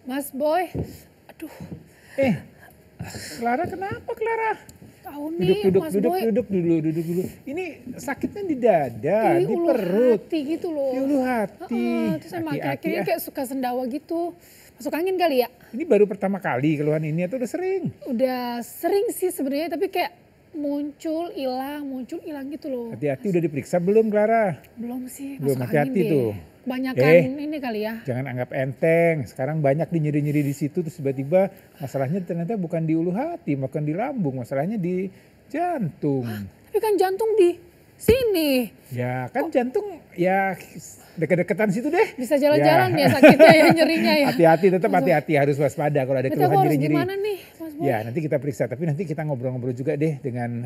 Mas Boy, aduh. Clara, kenapa Clara? Tahu nih Mas Boy. Duduk dulu. Ini sakitnya di dada, di di ulu perut. hati gitu loh. Di ulu hati. Terus emang Hati-hati kayak kayak suka sendawa gitu. Masuk angin kali ya? Ini baru pertama kali keluhan ini atau udah sering? Udah sering sih sebenarnya, tapi kayak muncul hilang gitu loh. Hati-hati, udah diperiksa belum Clara? Belum sih, Belum, masuk hati-hati angin deh. tuh. Banyakan ini kali ya. Jangan anggap enteng, sekarang banyak di nyeri-nyeri di situ terus tiba-tiba masalahnya ternyata bukan di ulu hati, bukan di lambung, masalahnya di jantung. Tapi kan jantung di sini. Ya kan jantung ya deket-deketan situ deh. Bisa jalan-jalan ya sakitnya ya, nyerinya ya. Hati-hati, tetap hati-hati, harus waspada kalau ada Berarti keluhan aku harus nyeri-nyeri. gimana nih Mas Boy? Ya nanti kita periksa, tapi nanti kita ngobrol-ngobrol juga deh dengan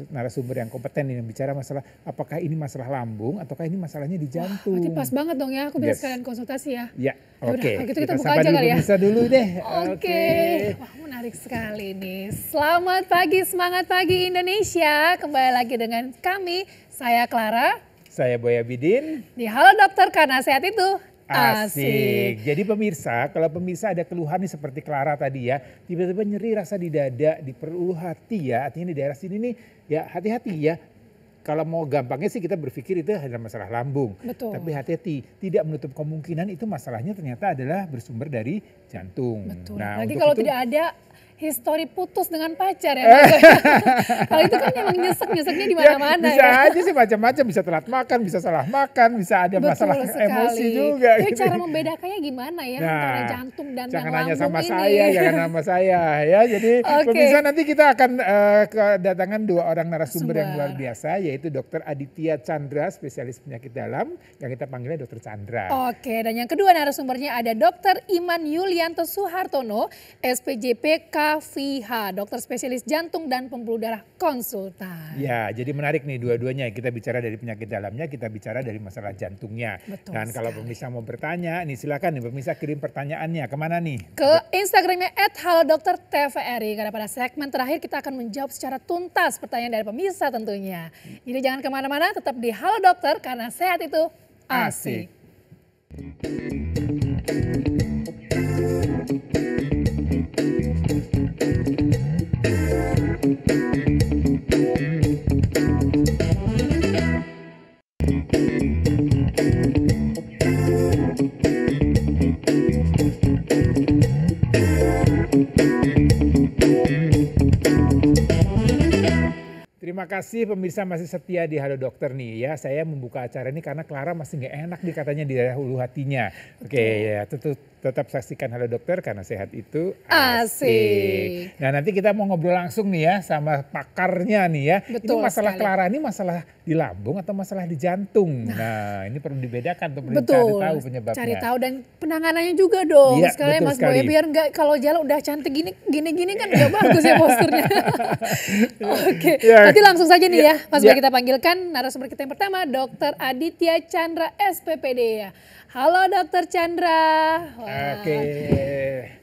narasumber yang kompeten yang bicara masalah apakah ini masalah lambung ataukah ini masalahnya di jantung. Berarti pas banget dong ya, aku bisa Yes. sekalian konsultasi ya. Ya, Yaudah, oke. kalau gitu kita buka sapa aja dulu kali ya. pemirsa dulu deh. Oke. Wah, menarik sekali nih. Selamat pagi, semangat pagi Indonesia. Kembali lagi dengan kami, saya Clara. Saya Boy Abidin. Di Halo Dokter, karena sehat itu Asik. Jadi pemirsa, kalau pemirsa ada keluhan nih seperti Clara tadi ya, tiba-tiba nyeri rasa di dada, di perut hati ya, artinya di daerah sini nih, ya hati-hati ya. Kalau mau gampangnya sih kita berpikir itu adalah masalah lambung. Betul. Tapi hati-hati, tidak menutup kemungkinan itu masalahnya ternyata adalah bersumber dari jantung. Betul. Nah, Lagi untuk kalau itu- tidak ada histori putus dengan pacar ya. Mas. Kalau itu kan emang nyesek-nyeseknya di mana-mana bisa ya. aja sih macam-macam, bisa telat makan, bisa salah makan, bisa ada masalah Betul sekali. emosi juga. Tapi gitu. cara membedakannya gimana ya antara jantung dan jangan yang nanya lambung sama ini. saya, jangan nama saya ya. Jadi Oke. pemirsa nanti kita akan kedatangan dua orang narasumber yang luar biasa, yaitu Dr. Aditya Chandra, spesialis penyakit dalam, yang kita panggilnya Dr. Chandra. Oke, dan yang kedua narasumbernya ada Dr. Iman Yulianto Suhartono, SPJP KVH, dokter spesialis jantung dan pembuluh darah konsultan. Ya, jadi menarik nih dua-duanya. Kita bicara dari penyakit dalamnya, kita bicara dari masalah jantungnya. Betul Dan kalau sekali. pemirsa mau bertanya, nih silakan nih pemirsa kirim pertanyaannya. Kemana nih? Ke Instagramnya @halodoktertvri, karena pada segmen terakhir kita akan menjawab secara tuntas pertanyaan dari pemirsa tentunya. Jadi jangan kemana-mana, tetap di Halo Dokter karena sehat itu asik. Terima kasih pemirsa masih setia di Halo Dokter nih ya. Saya membuka acara ini karena Clara masih nggak enak nih katanya di daerah ulu hatinya. Oke ya, tetap saksikan Halo Dokter karena sehat itu Asik. Nah nanti kita mau ngobrol langsung nih ya sama pakarnya nih ya. Betul ini masalah sekali. Clara ini masalah di lambung atau masalah di jantung. Nah ini perlu dibedakan tuh pemirsa Betul, tahu penyebabnya. cari tahu dan penanganannya juga dong. Iya, Sekalian betul Mas Boy, sekali. biar nggak kalau jalan udah cantik gini kan nggak bagus ya posturnya. Oke, Ya. nanti langsung saja nih ya Mas Ya. Boy, kita panggilkan narasumber kita yang pertama, Dr. Aditya Chandra SPPD ya. Halo Dr. Chandra. Wah. Oke.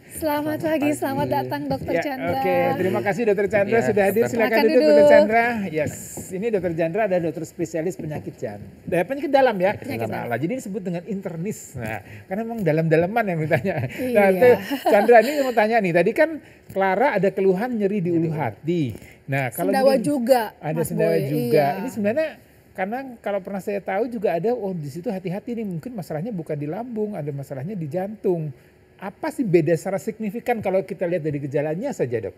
Selamat pagi, selamat datang Dr. Ya, Chandra. Oke, terima kasih Dr. Chandra Ya, sudah hadir. Dokter. Silakan Silakan duduk duduk. Dr. Chandra. Yes, ini Dr. Chandra ada dokter spesialis penyakit jantung. Penyakit dalam ya. Penyakit dalam. Nah, jadi disebut dengan internis. Nah, karena memang dalam-dalaman yang ditanya. Nah, Iya. tuh, Chandra ini mau tanya nih. Tadi kan Clara ada keluhan nyeri di ulu hati. Nah, kalau Sendawa jadi- juga, ada Mas sendawa Boy, juga. iya. Ini sebenarnya karena kalau pernah saya tahu juga ada, oh di situ hati-hati nih, mungkin masalahnya bukan di lambung, ada masalahnya di jantung. Apa sih beda secara signifikan kalau kita lihat dari gejalanya saja, Dok?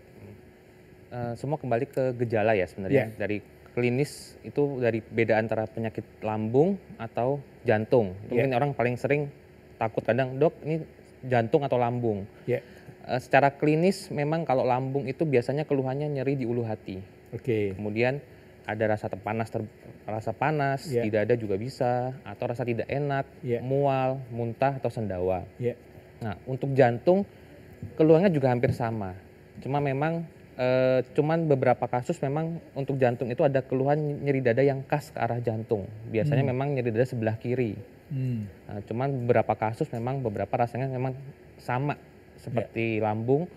Semua kembali ke gejala ya sebenarnya. Iya. Dari klinis itu dari beda antara penyakit lambung atau jantung. Itu Iya. mungkin orang paling sering takut kadang, dok ini jantung atau lambung. Ya, Secara klinis memang kalau lambung itu biasanya keluhannya nyeri di ulu hati. oke. Kemudian ada rasa panas Iya. di dada juga bisa, atau rasa tidak enak, Iya. mual, muntah atau sendawa. Ya, Nah, untuk jantung keluhannya juga hampir sama. Cuma memang cuman beberapa kasus memang untuk jantung itu ada keluhan nyeri dada yang khas ke arah jantung. Biasanya memang nyeri dada sebelah kiri. Nah, cuman beberapa kasus memang beberapa rasanya memang sama seperti lambung.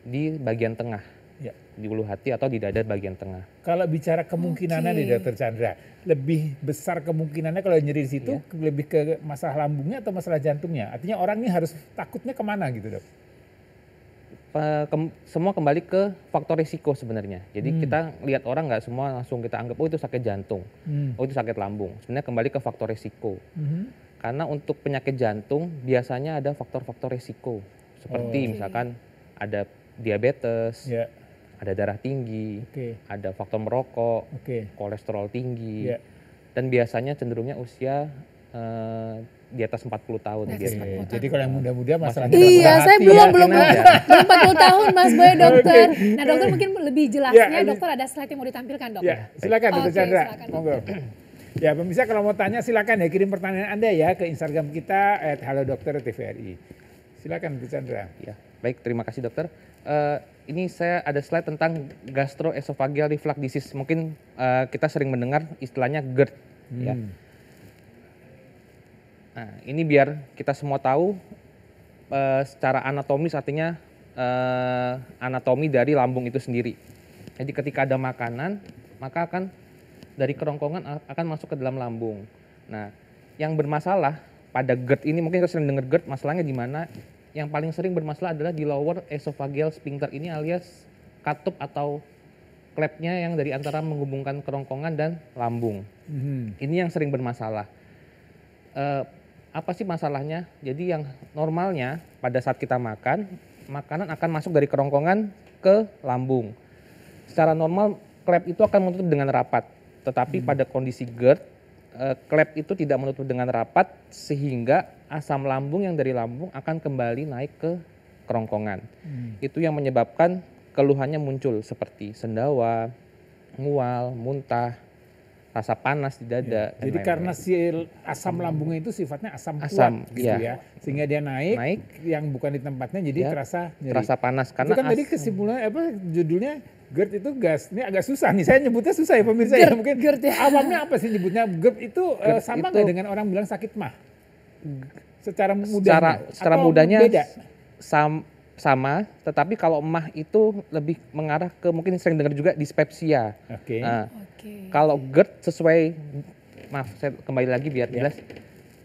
di bagian tengah, Ya. di ulu hati atau di dada bagian tengah. Kalau bicara kemungkinannya Oke. nih Dokter Chandra, lebih besar kemungkinannya kalau nyeri di situ lebih ke masalah lambungnya atau masalah jantungnya? Artinya orang ini harus takutnya kemana gitu Dok? Semua kembali ke faktor risiko sebenarnya. Jadi kita lihat orang nggak semua langsung kita anggap oh itu sakit jantung, oh itu sakit lambung. Sebenarnya kembali ke faktor risiko. Karena untuk penyakit jantung biasanya ada faktor-faktor risiko seperti misalkan ada diabetes, Ya, ada darah tinggi, oke, ada faktor merokok, oke. kolesterol tinggi, Ya. dan biasanya cenderungnya usia di atas 40 tahun Di atas biasanya. 40 tahun. Jadi kalau yang muda-muda masalahnya Iya, masalah saya hati belum ya. belum Mungkin belum 40 tahun Mas Boy dokter. Nah dokter mungkin lebih jelasnya Ya, dokter ada slide yang mau ditampilkan dok. Ya, silakan Dokter Oke, Chandra. silakan, Monggo. Ya, pemirsa kalau mau tanya silakan ya kirim pertanyaan Anda ya ke Instagram kita @halodokter_tvri. Silakan Dokter Chandra. Ya, baik, terima kasih dokter. Ini saya ada slide tentang gastroesophageal reflux disease. Mungkin kita sering mendengar istilahnya GERD. Ya. Nah, ini biar kita semua tahu secara anatomis artinya anatomi dari lambung itu sendiri. Jadi ketika ada makanan, maka akan dari kerongkongan akan masuk ke dalam lambung. Nah, yang bermasalah pada GERD ini mungkin kita sering dengar GERD, masalahnya di mana? Yang paling sering bermasalah adalah di lower esophageal sphincter ini alias katup atau klepnya yang dari antara menghubungkan kerongkongan dan lambung. Ini yang sering bermasalah. Apa sih masalahnya? Jadi yang normalnya pada saat kita makan, makanan akan masuk dari kerongkongan ke lambung. Secara normal klep itu akan menutup dengan rapat. Tetapi pada kondisi GERD, klep itu tidak menutup dengan rapat sehingga asam lambung yang dari lambung akan kembali naik ke kerongkongan. Itu yang menyebabkan keluhannya muncul seperti sendawa, mual, muntah, rasa panas di dada. dan Jadi lain-lain. karena si asam lambungnya itu sifatnya asam Asam, kuat gitu iya. ya. Sehingga dia naik yang bukan di tempatnya jadi Ya, terasa nyeri. terasa panas Itu karena kan tadi kesimpulannya apa judulnya GERD itu gas. Ini agak susah nih, saya nyebutnya susah ya pemirsa ya. Mungkin GERD ya. awamnya apa sih nyebutnya GERD itu sama itu- nggak dengan orang bilang sakit mah? Secara mudahnya? secara Atau mudahnya beda? sama, tetapi kalau emah itu lebih mengarah ke mungkin sering dengar juga dispepsia. Oke. Nah, Oke. kalau GERD sesuai, maaf saya kembali lagi biar Ya. jelas,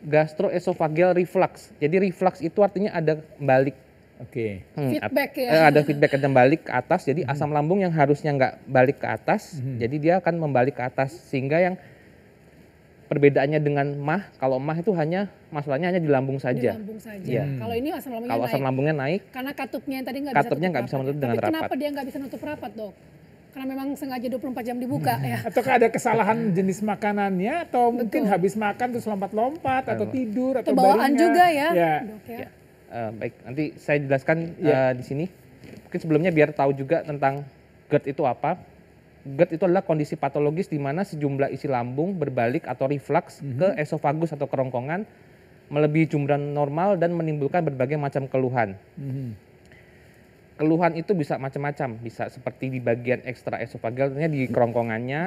gastroesophageal reflux. Jadi reflux itu artinya ada balik. Oke. Feedback ya. Ada feedback, ada balik ke atas. Jadi asam lambung yang harusnya nggak balik ke atas, jadi dia akan membalik ke atas. Sehingga yang perbedaannya dengan mah, kalau mah itu masalahnya hanya di lambung Di saja. lambung saja. Iya. Kalau ini asam lambungnya Kalau asam naik. lambungnya naik, Karena katupnya yang tadi nggak Katupnya nggak bisa menutup dengan Tapi kenapa rapat. dia nggak bisa nutup rapat dok? Karena memang sengaja 24 jam dibuka ya. Ataukah ada kesalahan jenis makanannya atau mungkin habis makan terus lompat-lompat atau tidur atau Atau bawaan baringan? juga ya, Ya. dok ya. baik, nanti saya jelaskan Iya. di sini. Mungkin sebelumnya biar tahu juga tentang GERD itu apa. GERD itu adalah kondisi patologis di mana sejumlah isi lambung berbalik atau reflux ke esofagus atau kerongkongan melebihi jumlah normal dan menimbulkan berbagai macam keluhan. Keluhan itu bisa macam-macam, bisa seperti di bagian ekstra esofageal, artinya di kerongkongannya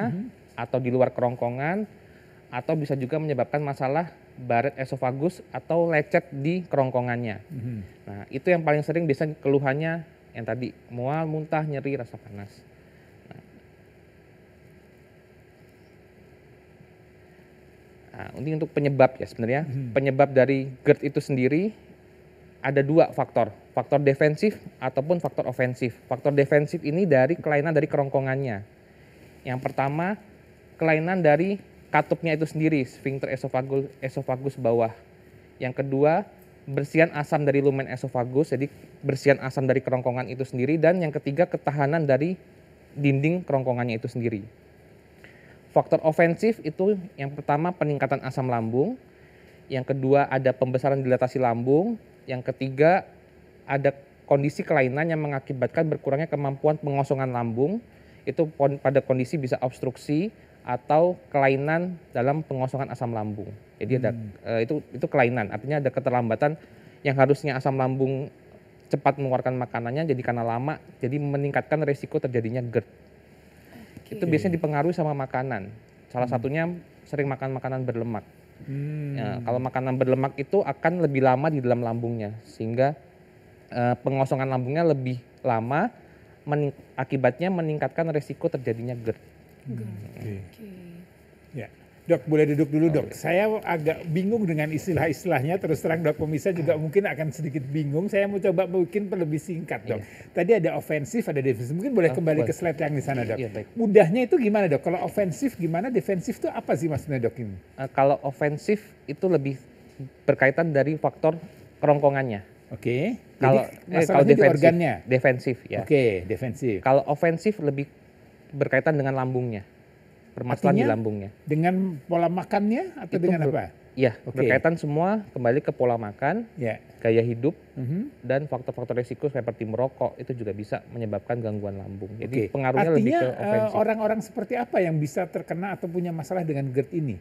atau di luar kerongkongan, atau bisa juga menyebabkan masalah baret esofagus atau lecet di kerongkongannya. Nah, itu yang paling sering biasanya keluhannya yang tadi mual, muntah, nyeri, rasa panas. Nah, ini untuk penyebab ya sebenarnya. Penyebab dari GERD itu sendiri ada dua faktor, faktor defensif ataupun faktor ofensif. Faktor defensif ini dari kelainan dari kerongkongannya. Yang pertama, kelainan dari katupnya itu sendiri, sphincter esofagus bawah. Yang kedua, bersihan asam dari lumen esofagus, jadi bersihan asam dari kerongkongan itu sendiri. Dan yang ketiga, ketahanan dari dinding kerongkongannya itu sendiri. Faktor ofensif itu yang pertama peningkatan asam lambung, yang kedua ada pembesaran dilatasi lambung, yang ketiga ada kondisi kelainan yang mengakibatkan berkurangnya kemampuan pengosongan lambung, itu pada kondisi bisa obstruksi atau kelainan dalam pengosongan asam lambung. Jadi ada itu kelainan, artinya ada keterlambatan yang harusnya asam lambung cepat mengeluarkan makanannya jadi karena lama, jadi meningkatkan resiko terjadinya GERD. Itu biasanya dipengaruhi sama makanan. Salah satunya sering makan makanan berlemak. Ya, kalau makanan berlemak itu akan lebih lama di dalam lambungnya, sehingga pengosongan lambungnya lebih lama akibatnya meningkatkan resiko terjadinya GERD. Oke. Ya. Dok, boleh duduk dulu dok. Saya agak bingung dengan istilah-istilahnya, terus terang dok pemirsa juga mungkin akan sedikit bingung. Saya mau coba mungkin lebih singkat dok. Tadi ada ofensif, ada defensif. Mungkin boleh kembali ke slide yang di sana dok. Iya, baik. Mudahnya itu gimana dok? Kalau ofensif gimana, defensif itu apa sih maksudnya dok ini? Kalau ofensif itu lebih berkaitan dari faktor kerongkongannya. Oke. Kalau Masalahnya di organnya. defensif ya. Oke, defensif. Kalau ofensif lebih berkaitan dengan lambungnya. Permasalahan di Artinya, lambungnya. Dengan pola makannya atau dengan apa? Iya, berkaitan semua kembali ke pola makan, Ya. gaya hidup, Mhm. dan faktor-faktor risiko seperti merokok itu juga bisa menyebabkan gangguan lambung. Jadi Oke. pengaruhnya Artinya, lebih ke ofensif. orang-orang seperti apa yang bisa terkena atau punya masalah dengan GERD ini?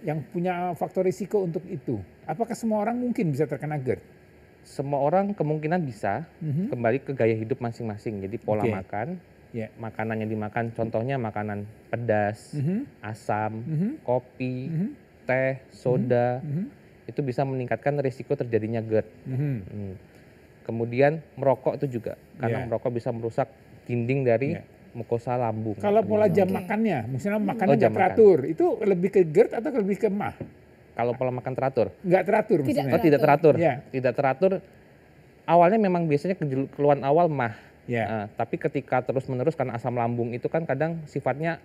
Yang punya faktor risiko untuk itu. Apakah semua orang mungkin bisa terkena GERD? Semua orang kemungkinan bisa kembali ke gaya hidup masing-masing. Jadi pola Oke. makan, Ya. makanan yang dimakan, contohnya makanan pedas, asam, kopi, teh, soda, itu bisa meningkatkan risiko terjadinya GERD. Kemudian merokok itu juga, karena Ya. merokok bisa merusak dinding dari Ya. mukosa lambung. Kalau pola jam makannya, misalnya makannya jam nggak teratur, itu lebih ke GERD atau lebih ke MAH? Kalau pola makan teratur? Nggak teratur Tidak maksudnya? Oh, tidak teratur. Ya. Tidak teratur. Awalnya memang biasanya keluhan awal MAH. Ya. Tapi ketika terus-menerus karena asam lambung itu kan kadang sifatnya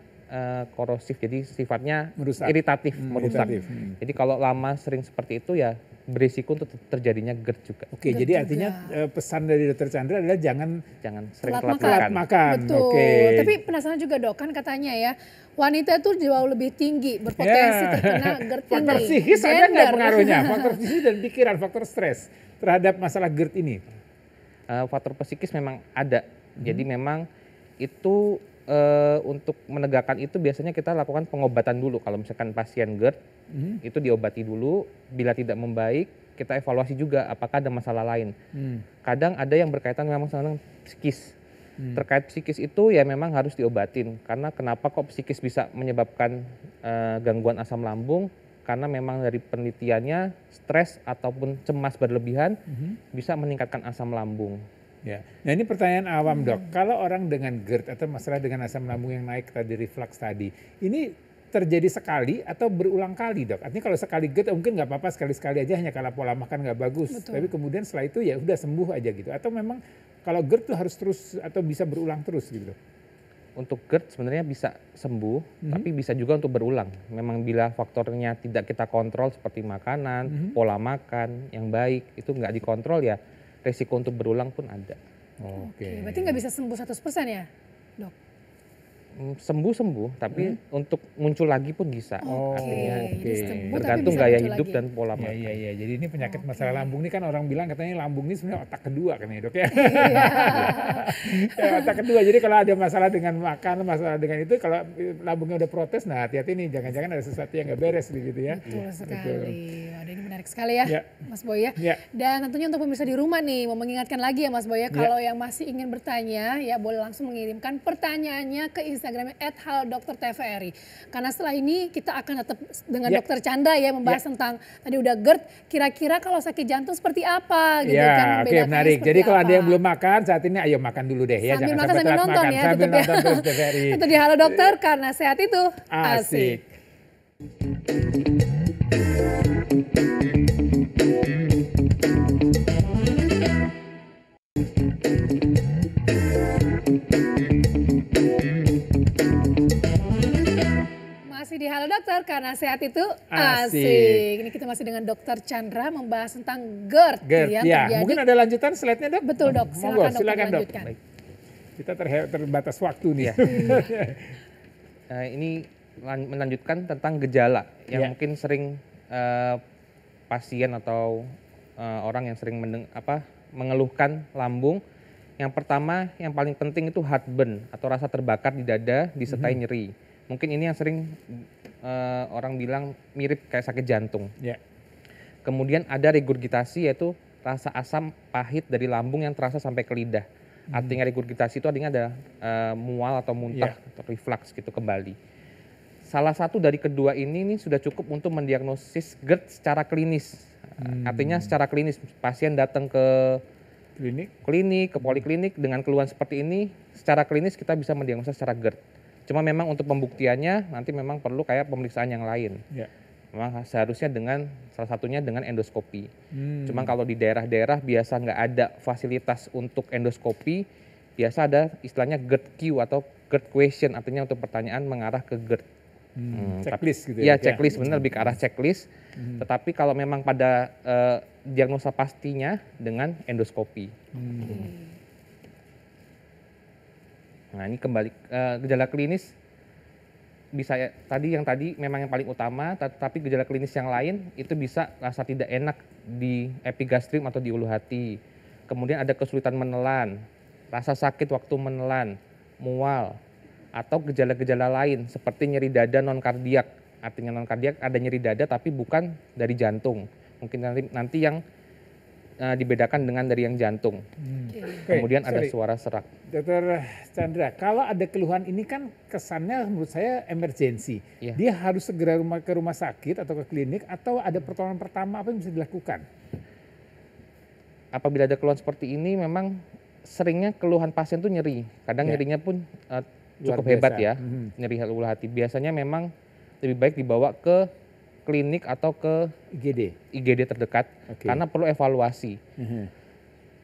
korosif, jadi sifatnya Merusak. iritatif, merusak. iritatif. Jadi kalau lama sering seperti itu ya berisiko untuk terjadinya GERD juga. Oke, GERD jadi juga. artinya pesan dari Dr. Chandra adalah jangan Jangan sering Telat telat makan. makan. makan. Betul. Oke. Tapi penasaran juga dok, kan katanya ya wanita tuh jauh lebih tinggi berpotensi Ya. terkena GERD ini. Faktor psikis ada nggak Gender. pengaruhnya? Faktor psikis dan pikiran, faktor stres terhadap masalah GERD ini. Faktor psikis memang ada. Jadi memang itu untuk menegakkan itu biasanya kita lakukan pengobatan dulu. Kalau misalkan pasien GERD itu diobati dulu. Bila tidak membaik, kita evaluasi juga apakah ada masalah lain. Kadang ada yang berkaitan memang sama psikis. Terkait psikis itu ya memang harus diobatin. Karena kenapa kok psikis bisa menyebabkan gangguan asam lambung? Karena memang dari penelitiannya stres ataupun cemas berlebihan bisa meningkatkan asam lambung. Ya. Nah ini pertanyaan awam dok, kalau orang dengan GERD atau masalah dengan asam lambung yang naik tadi, reflux tadi, ini terjadi sekali atau berulang kali dok? Artinya kalau sekali GERD mungkin nggak apa-apa, sekali-sekali aja hanya kalau pola makan nggak bagus. Betul. Tapi kemudian setelah itu ya udah sembuh aja gitu. Atau memang kalau GERD tuh harus terus atau bisa berulang terus gitu? Untuk GERD sebenarnya bisa sembuh, tapi bisa juga untuk berulang. Memang bila faktornya tidak kita kontrol seperti makanan, pola makan yang baik, itu nggak dikontrol ya resiko untuk berulang pun ada. Oke, berarti nggak bisa sembuh 100% ya dok? Sembuh, tapi untuk muncul lagi pun bisa. Oke, Oke. jadi sembuh tapi Tergantung bisa gaya muncul hidup lagi. dan pola makan. Iya. Jadi ini penyakit masalah lambung ini kan orang bilang katanya lambung ini sebenarnya otak kedua kan ya dok ya. Ya, otak kedua. Jadi kalau ada masalah dengan makan, masalah dengan itu, kalau lambungnya udah protes, nah hati-hati nih, jangan-jangan ada sesuatu yang nggak beres gitu ya. Betul sekali. Waduh, ini menarik sekali ya, Ya. Mas Boy ya. Ya. Dan tentunya untuk pemirsa di rumah nih, mau mengingatkan lagi ya Mas Boy ya, kalau yang masih ingin bertanya ya boleh langsung mengirimkan pertanyaannya ke Instagramnya @haloDokterTVRI. Karena setelah ini kita akan tetap dengan Ya. Dokter Chandra ya membahas tentang tadi udah GERD, kira-kira kalau sakit jantung seperti apa gitu kan. Ya, oke membedakannya menarik. seperti Jadi kalau ada apa. yang belum makan saat ini, ayo makan dulu deh ya. Sambil Jangan makan sampai sambil telat nonton makan. ya, Sambil tetap ya. nonton terus TVRI. Tentu di Halo Dokter karena sehat itu Asik. Masih di Halo Dokter karena sehat itu Asik. asik. Ini kita masih dengan Dokter Chandra membahas tentang GERD, GERD yang ya. terjadi. Mungkin ada lanjutan slide-nya dok? Betul dok, Monggo, silakan silakan dok. lanjutkan. Baik. Kita terbatas waktu nih. Iya. Ini melanjutkan tentang gejala yang Ya. mungkin sering pasien atau orang yang sering mengeluhkan lambung. Yang pertama, yang paling penting itu heartburn atau rasa terbakar di dada disertai nyeri. Mungkin ini yang sering orang bilang mirip kayak sakit jantung. Ya. Kemudian ada regurgitasi, yaitu rasa asam pahit dari lambung yang terasa sampai ke lidah. Artinya regurgitasi itu artinya ada mual atau muntah atau reflux gitu kembali. Salah satu dari kedua ini sudah cukup untuk mendiagnosis GERD secara klinis. Artinya secara klinis pasien datang ke klinik, ke poliklinik dengan keluhan seperti ini, secara klinis kita bisa mendiagnosa secara GERD. Cuma memang untuk pembuktiannya nanti memang perlu kayak pemeriksaan yang lain. Ya. Memang seharusnya salah satunya dengan endoskopi. Cuma kalau di daerah-daerah biasa nggak ada fasilitas untuk endoskopi, biasa ada istilahnya GERD-Q atau GERD question, artinya untuk pertanyaan mengarah ke GERD. Checklist gitu ya? ya? Iya, checklist benar, lebih ke arah checklist. Tetapi kalau memang pada diagnosa pastinya dengan endoskopi. Nah ini kembali gejala klinis bisa tadi memang yang paling utama, tapi gejala klinis yang lain itu bisa rasa tidak enak di epigastrim atau di ulu hati. Kemudian ada kesulitan menelan, rasa sakit waktu menelan, mual, atau gejala-gejala lain seperti nyeri dada non kardiak. Artinya non kardiak ada nyeri dada tapi bukan dari jantung. Mungkin nanti yang dibedakan dengan dari yang jantung. Kemudian ada suara serak. Dokter Chandra, kalau ada keluhan ini kan kesannya menurut saya emergensi. Iya. Dia harus segera ke rumah sakit atau ke klinik, atau ada pertolongan pertama apa yang bisa dilakukan? Apabila ada keluhan seperti ini memang seringnya keluhan pasien tuh nyeri. Kadang Ya. nyerinya pun cukup Luar hebat biasa. ya, nyeri ulu hati. Biasanya memang lebih baik dibawa ke klinik atau ke IGD terdekat karena perlu evaluasi.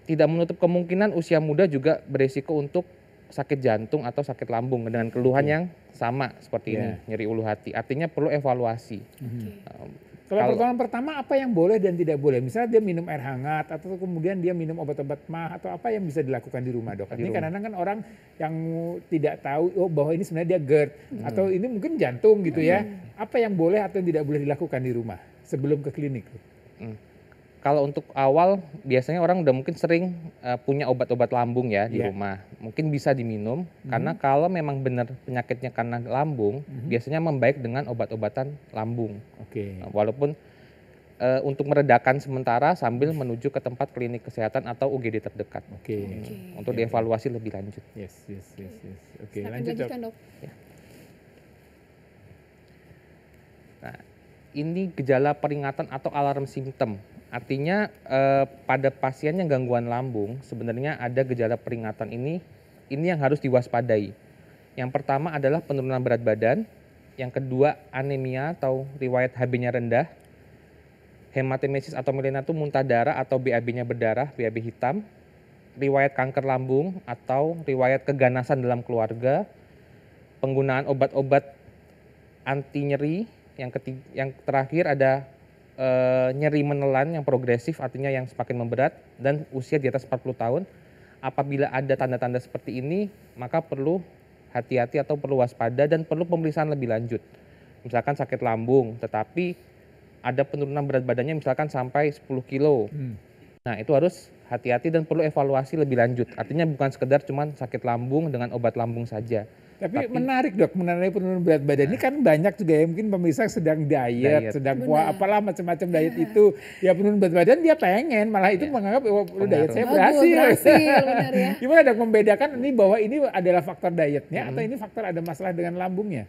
Tidak menutup kemungkinan usia muda juga beresiko untuk sakit jantung atau sakit lambung dengan keluhan yang sama seperti ini, nyeri ulu hati. Artinya perlu evaluasi. Kalau pertolongan pertama apa yang boleh dan tidak boleh? Misalnya dia minum air hangat atau kemudian dia minum obat-obat mah, atau apa yang bisa dilakukan di rumah, dok? Ini kadang-kadang kan orang yang tidak tahu bahwa ini sebenarnya dia GERD atau ini mungkin jantung gitu ya. Apa yang boleh atau yang tidak boleh dilakukan di rumah sebelum ke klinik? Kalau untuk awal biasanya orang udah mungkin sering punya obat-obat lambung ya di rumah. Mungkin bisa diminum karena kalau memang benar penyakitnya karena lambung, biasanya membaik dengan obat-obatan lambung. Walaupun untuk meredakan sementara sambil menuju ke tempat klinik kesehatan atau UGD terdekat. Untuk dievaluasi lebih lanjut. Oke, lanjut dok. Nah, ini gejala peringatan atau alarm simptom. Artinya pada pasien yang gangguan lambung sebenarnya ada gejala peringatan ini yang harus diwaspadai. Yang pertama adalah penurunan berat badan, yang kedua anemia atau riwayat HB-nya rendah, hematemesis atau melena itu muntah darah atau BAB-nya berdarah, BAB hitam, riwayat kanker lambung atau riwayat keganasan dalam keluarga, penggunaan obat-obat anti nyeri, yang terakhir ada nyeri menelan yang progresif artinya yang semakin memberat dan usia di atas 40 tahun. Apabila ada tanda-tanda seperti ini maka perlu hati-hati atau perlu waspada dan perlu pemeriksaan lebih lanjut. Misalkan sakit lambung tetapi ada penurunan berat badannya misalkan sampai 10 kilo. Nah itu harus hati-hati dan perlu evaluasi lebih lanjut. Artinya bukan sekedar cuman sakit lambung dengan obat lambung saja. Tapi menarik dok, mengenai penurunan berat badan ini kan banyak juga ya mungkin pemirsa sedang diet. Sedang apalah macam-macam diet itu. Ya penurunan berat badan dia pengen, malah itu menganggap diet saya berhasil. Benar ya. Gimana dok membedakan ini bahwa ini adalah faktor dietnya atau ini faktor ada masalah dengan lambungnya?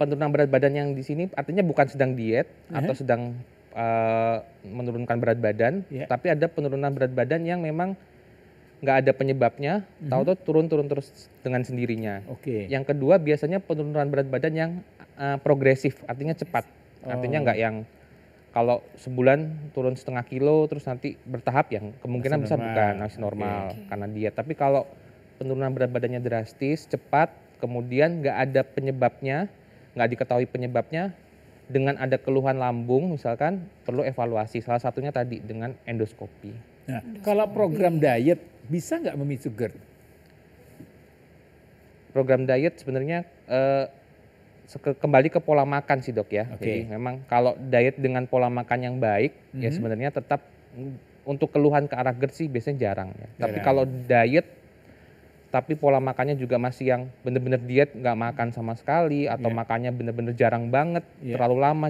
Penurunan berat badan yang di sini artinya bukan sedang diet atau sedang menurunkan berat badan, tapi ada penurunan berat badan yang memang nggak ada penyebabnya, tahu-tahu turun terus dengan sendirinya. Yang kedua biasanya penurunan berat badan yang progresif, artinya cepat. Artinya nggak yang kalau sebulan turun setengah kilo terus nanti bertahap, yang kemungkinan besar bukan masih normal karena diet. Tapi kalau penurunan berat badannya drastis, cepat, kemudian nggak ada penyebabnya, nggak diketahui penyebabnya, dengan ada keluhan lambung misalkan perlu evaluasi. Salah satunya tadi dengan endoskopi. Nah, kalau program diet bisa nggak memicu GERD? Program diet sebenarnya kembali ke pola makan sih dok ya. Jadi memang kalau diet dengan pola makan yang baik ya sebenarnya tetap untuk keluhan ke arah GERD sih biasanya jarang ya. Tapi kalau diet tapi pola makannya juga masih yang benar-benar diet, nggak makan sama sekali atau makannya benar-benar jarang banget, terlalu lama,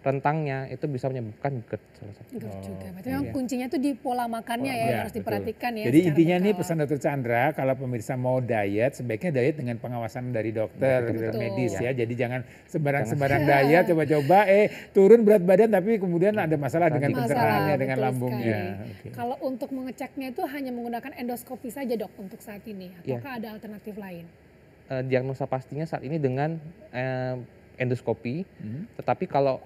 rentangnya itu bisa menyebabkan GERD salah satu. GERD juga. Berarti iya. memang kuncinya itu di pola makannya ya, yang harus betul. diperhatikan ya. Jadi secara intinya nih berkala. pesan Dokter Chandra, kalau pemirsa mau diet, sebaiknya diet dengan pengawasan dari dokter, dokter Betul. medis ya. Jadi jangan sembarang Iya. diet, coba-coba turun berat badan tapi kemudian ada masalah dengan Masalah, pencernaannya, dengan betul lambungnya. sekali. Oke. Kalau untuk mengeceknya itu hanya menggunakan endoskopi saja dok untuk saat ini, Iya. ataukah ada alternatif lain? Diagnosa pastinya saat ini dengan endoskopi, Hmm. tetapi kalau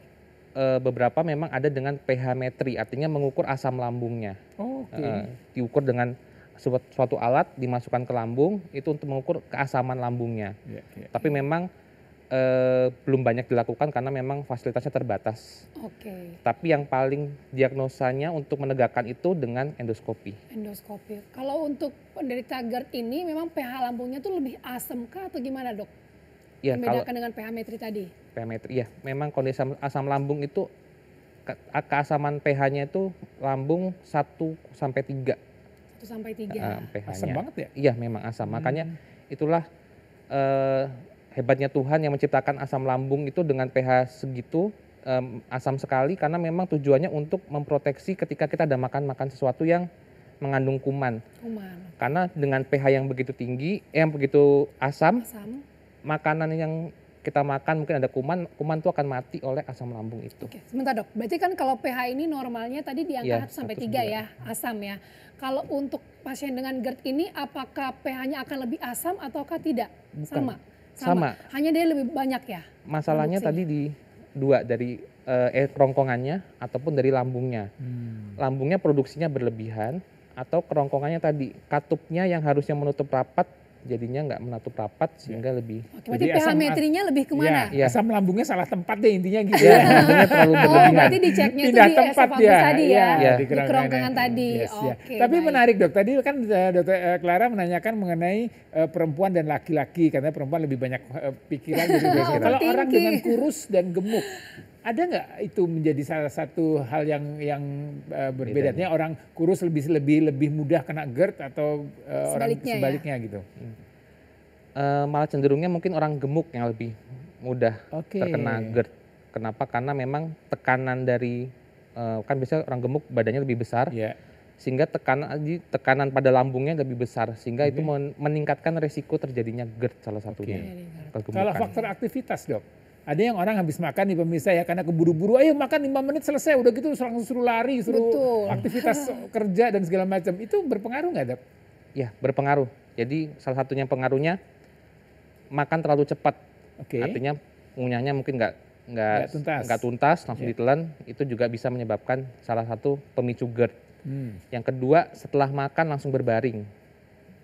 beberapa memang ada dengan pH metri, artinya mengukur asam lambungnya. Oke. Diukur dengan suatu alat dimasukkan ke lambung itu untuk mengukur keasaman lambungnya. Ya, ya. Tapi memang belum banyak dilakukan karena memang fasilitasnya terbatas. Oke, Tapi yang paling diagnosanya untuk menegakkan itu dengan endoskopi. endoskopi. Kalau untuk penderita GERD ini memang pH lambungnya tuh lebih asam kah atau gimana dok? Ya kalau Membedakan dengan pH metri tadi. pH metri, ya memang kondisi asam lambung itu keasaman pH-nya itu lambung 1 sampai 3 1 sampai 3. pH-nya. Asam banget ya? Iya memang asam. Makanya itulah hebatnya Tuhan yang menciptakan asam lambung itu dengan pH segitu asam sekali karena memang tujuannya untuk memproteksi ketika kita ada makan sesuatu yang mengandung kuman. Kuman, Karena dengan pH yang begitu tinggi, yang begitu asam, asam. makanan yang kita makan mungkin ada kuman itu akan mati oleh asam lambung itu. Oke, sebentar dok. Berarti kan kalau pH ini normalnya tadi di Iya, angka 1 sampai 1 3 sampai ya, asam ya. Kalau untuk pasien dengan GERD ini apakah pH-nya akan lebih asam ataukah tidak? Bukan. Sama. Sama. Hanya dia lebih banyak ya? Masalahnya produksinya. tadi di dua, dari kerongkongannya ataupun dari lambungnya. Lambungnya produksinya berlebihan atau kerongkongannya tadi katupnya yang harusnya menutup rapat jadinya nggak menutup rapat sehingga lebih Oke, berarti Jadi pH asam- metrinya lebih kemana? Ya, asam lambungnya salah tempat deh intinya gitu ya ya. lambungnya terlalu Oh, berlebihan. berarti diceknya itu Pindah di tempat esofagus ya, tadi iya, ya, iya, di kerongkongan tadi. Yes, ya. Oke, Tapi baik. menarik dok, tadi kan dokter Clara menanyakan mengenai perempuan dan laki-laki, karena perempuan lebih banyak pikiran. Gitu, biasanya. Kalau orang Overthinking. dengan kurus dan gemuk, ada nggak itu menjadi salah satu hal yang berbeda? Artinya orang kurus lebih mudah kena GERD atau orang Sebaliknya ya? sebaliknya gitu? Malah cenderungnya mungkin orang gemuk yang lebih mudah Oke. terkena GERD. Kenapa? Karena memang tekanan dari kan biasanya orang gemuk badannya lebih besar, Ya. sehingga tekanan pada lambungnya lebih besar, sehingga itu meningkatkan resiko terjadinya GERD salah satunya. Kalau Kegemukan. faktor aktivitas dok, ada yang orang habis makan nih pemirsa ya karena keburu-buru, ayo makan 5 menit selesai, udah gitu langsung suruh lari, suruh Betul. aktivitas kerja dan segala macam. Itu berpengaruh nggak dok? Ya berpengaruh. Jadi salah satunya pengaruhnya makan terlalu cepat. Oke. Artinya ngunyahnya mungkin Nggak tuntas. nggak tuntas, langsung Ya. ditelan, itu juga bisa menyebabkan salah satu pemicu GERD. Hmm. Yang kedua, setelah makan langsung berbaring,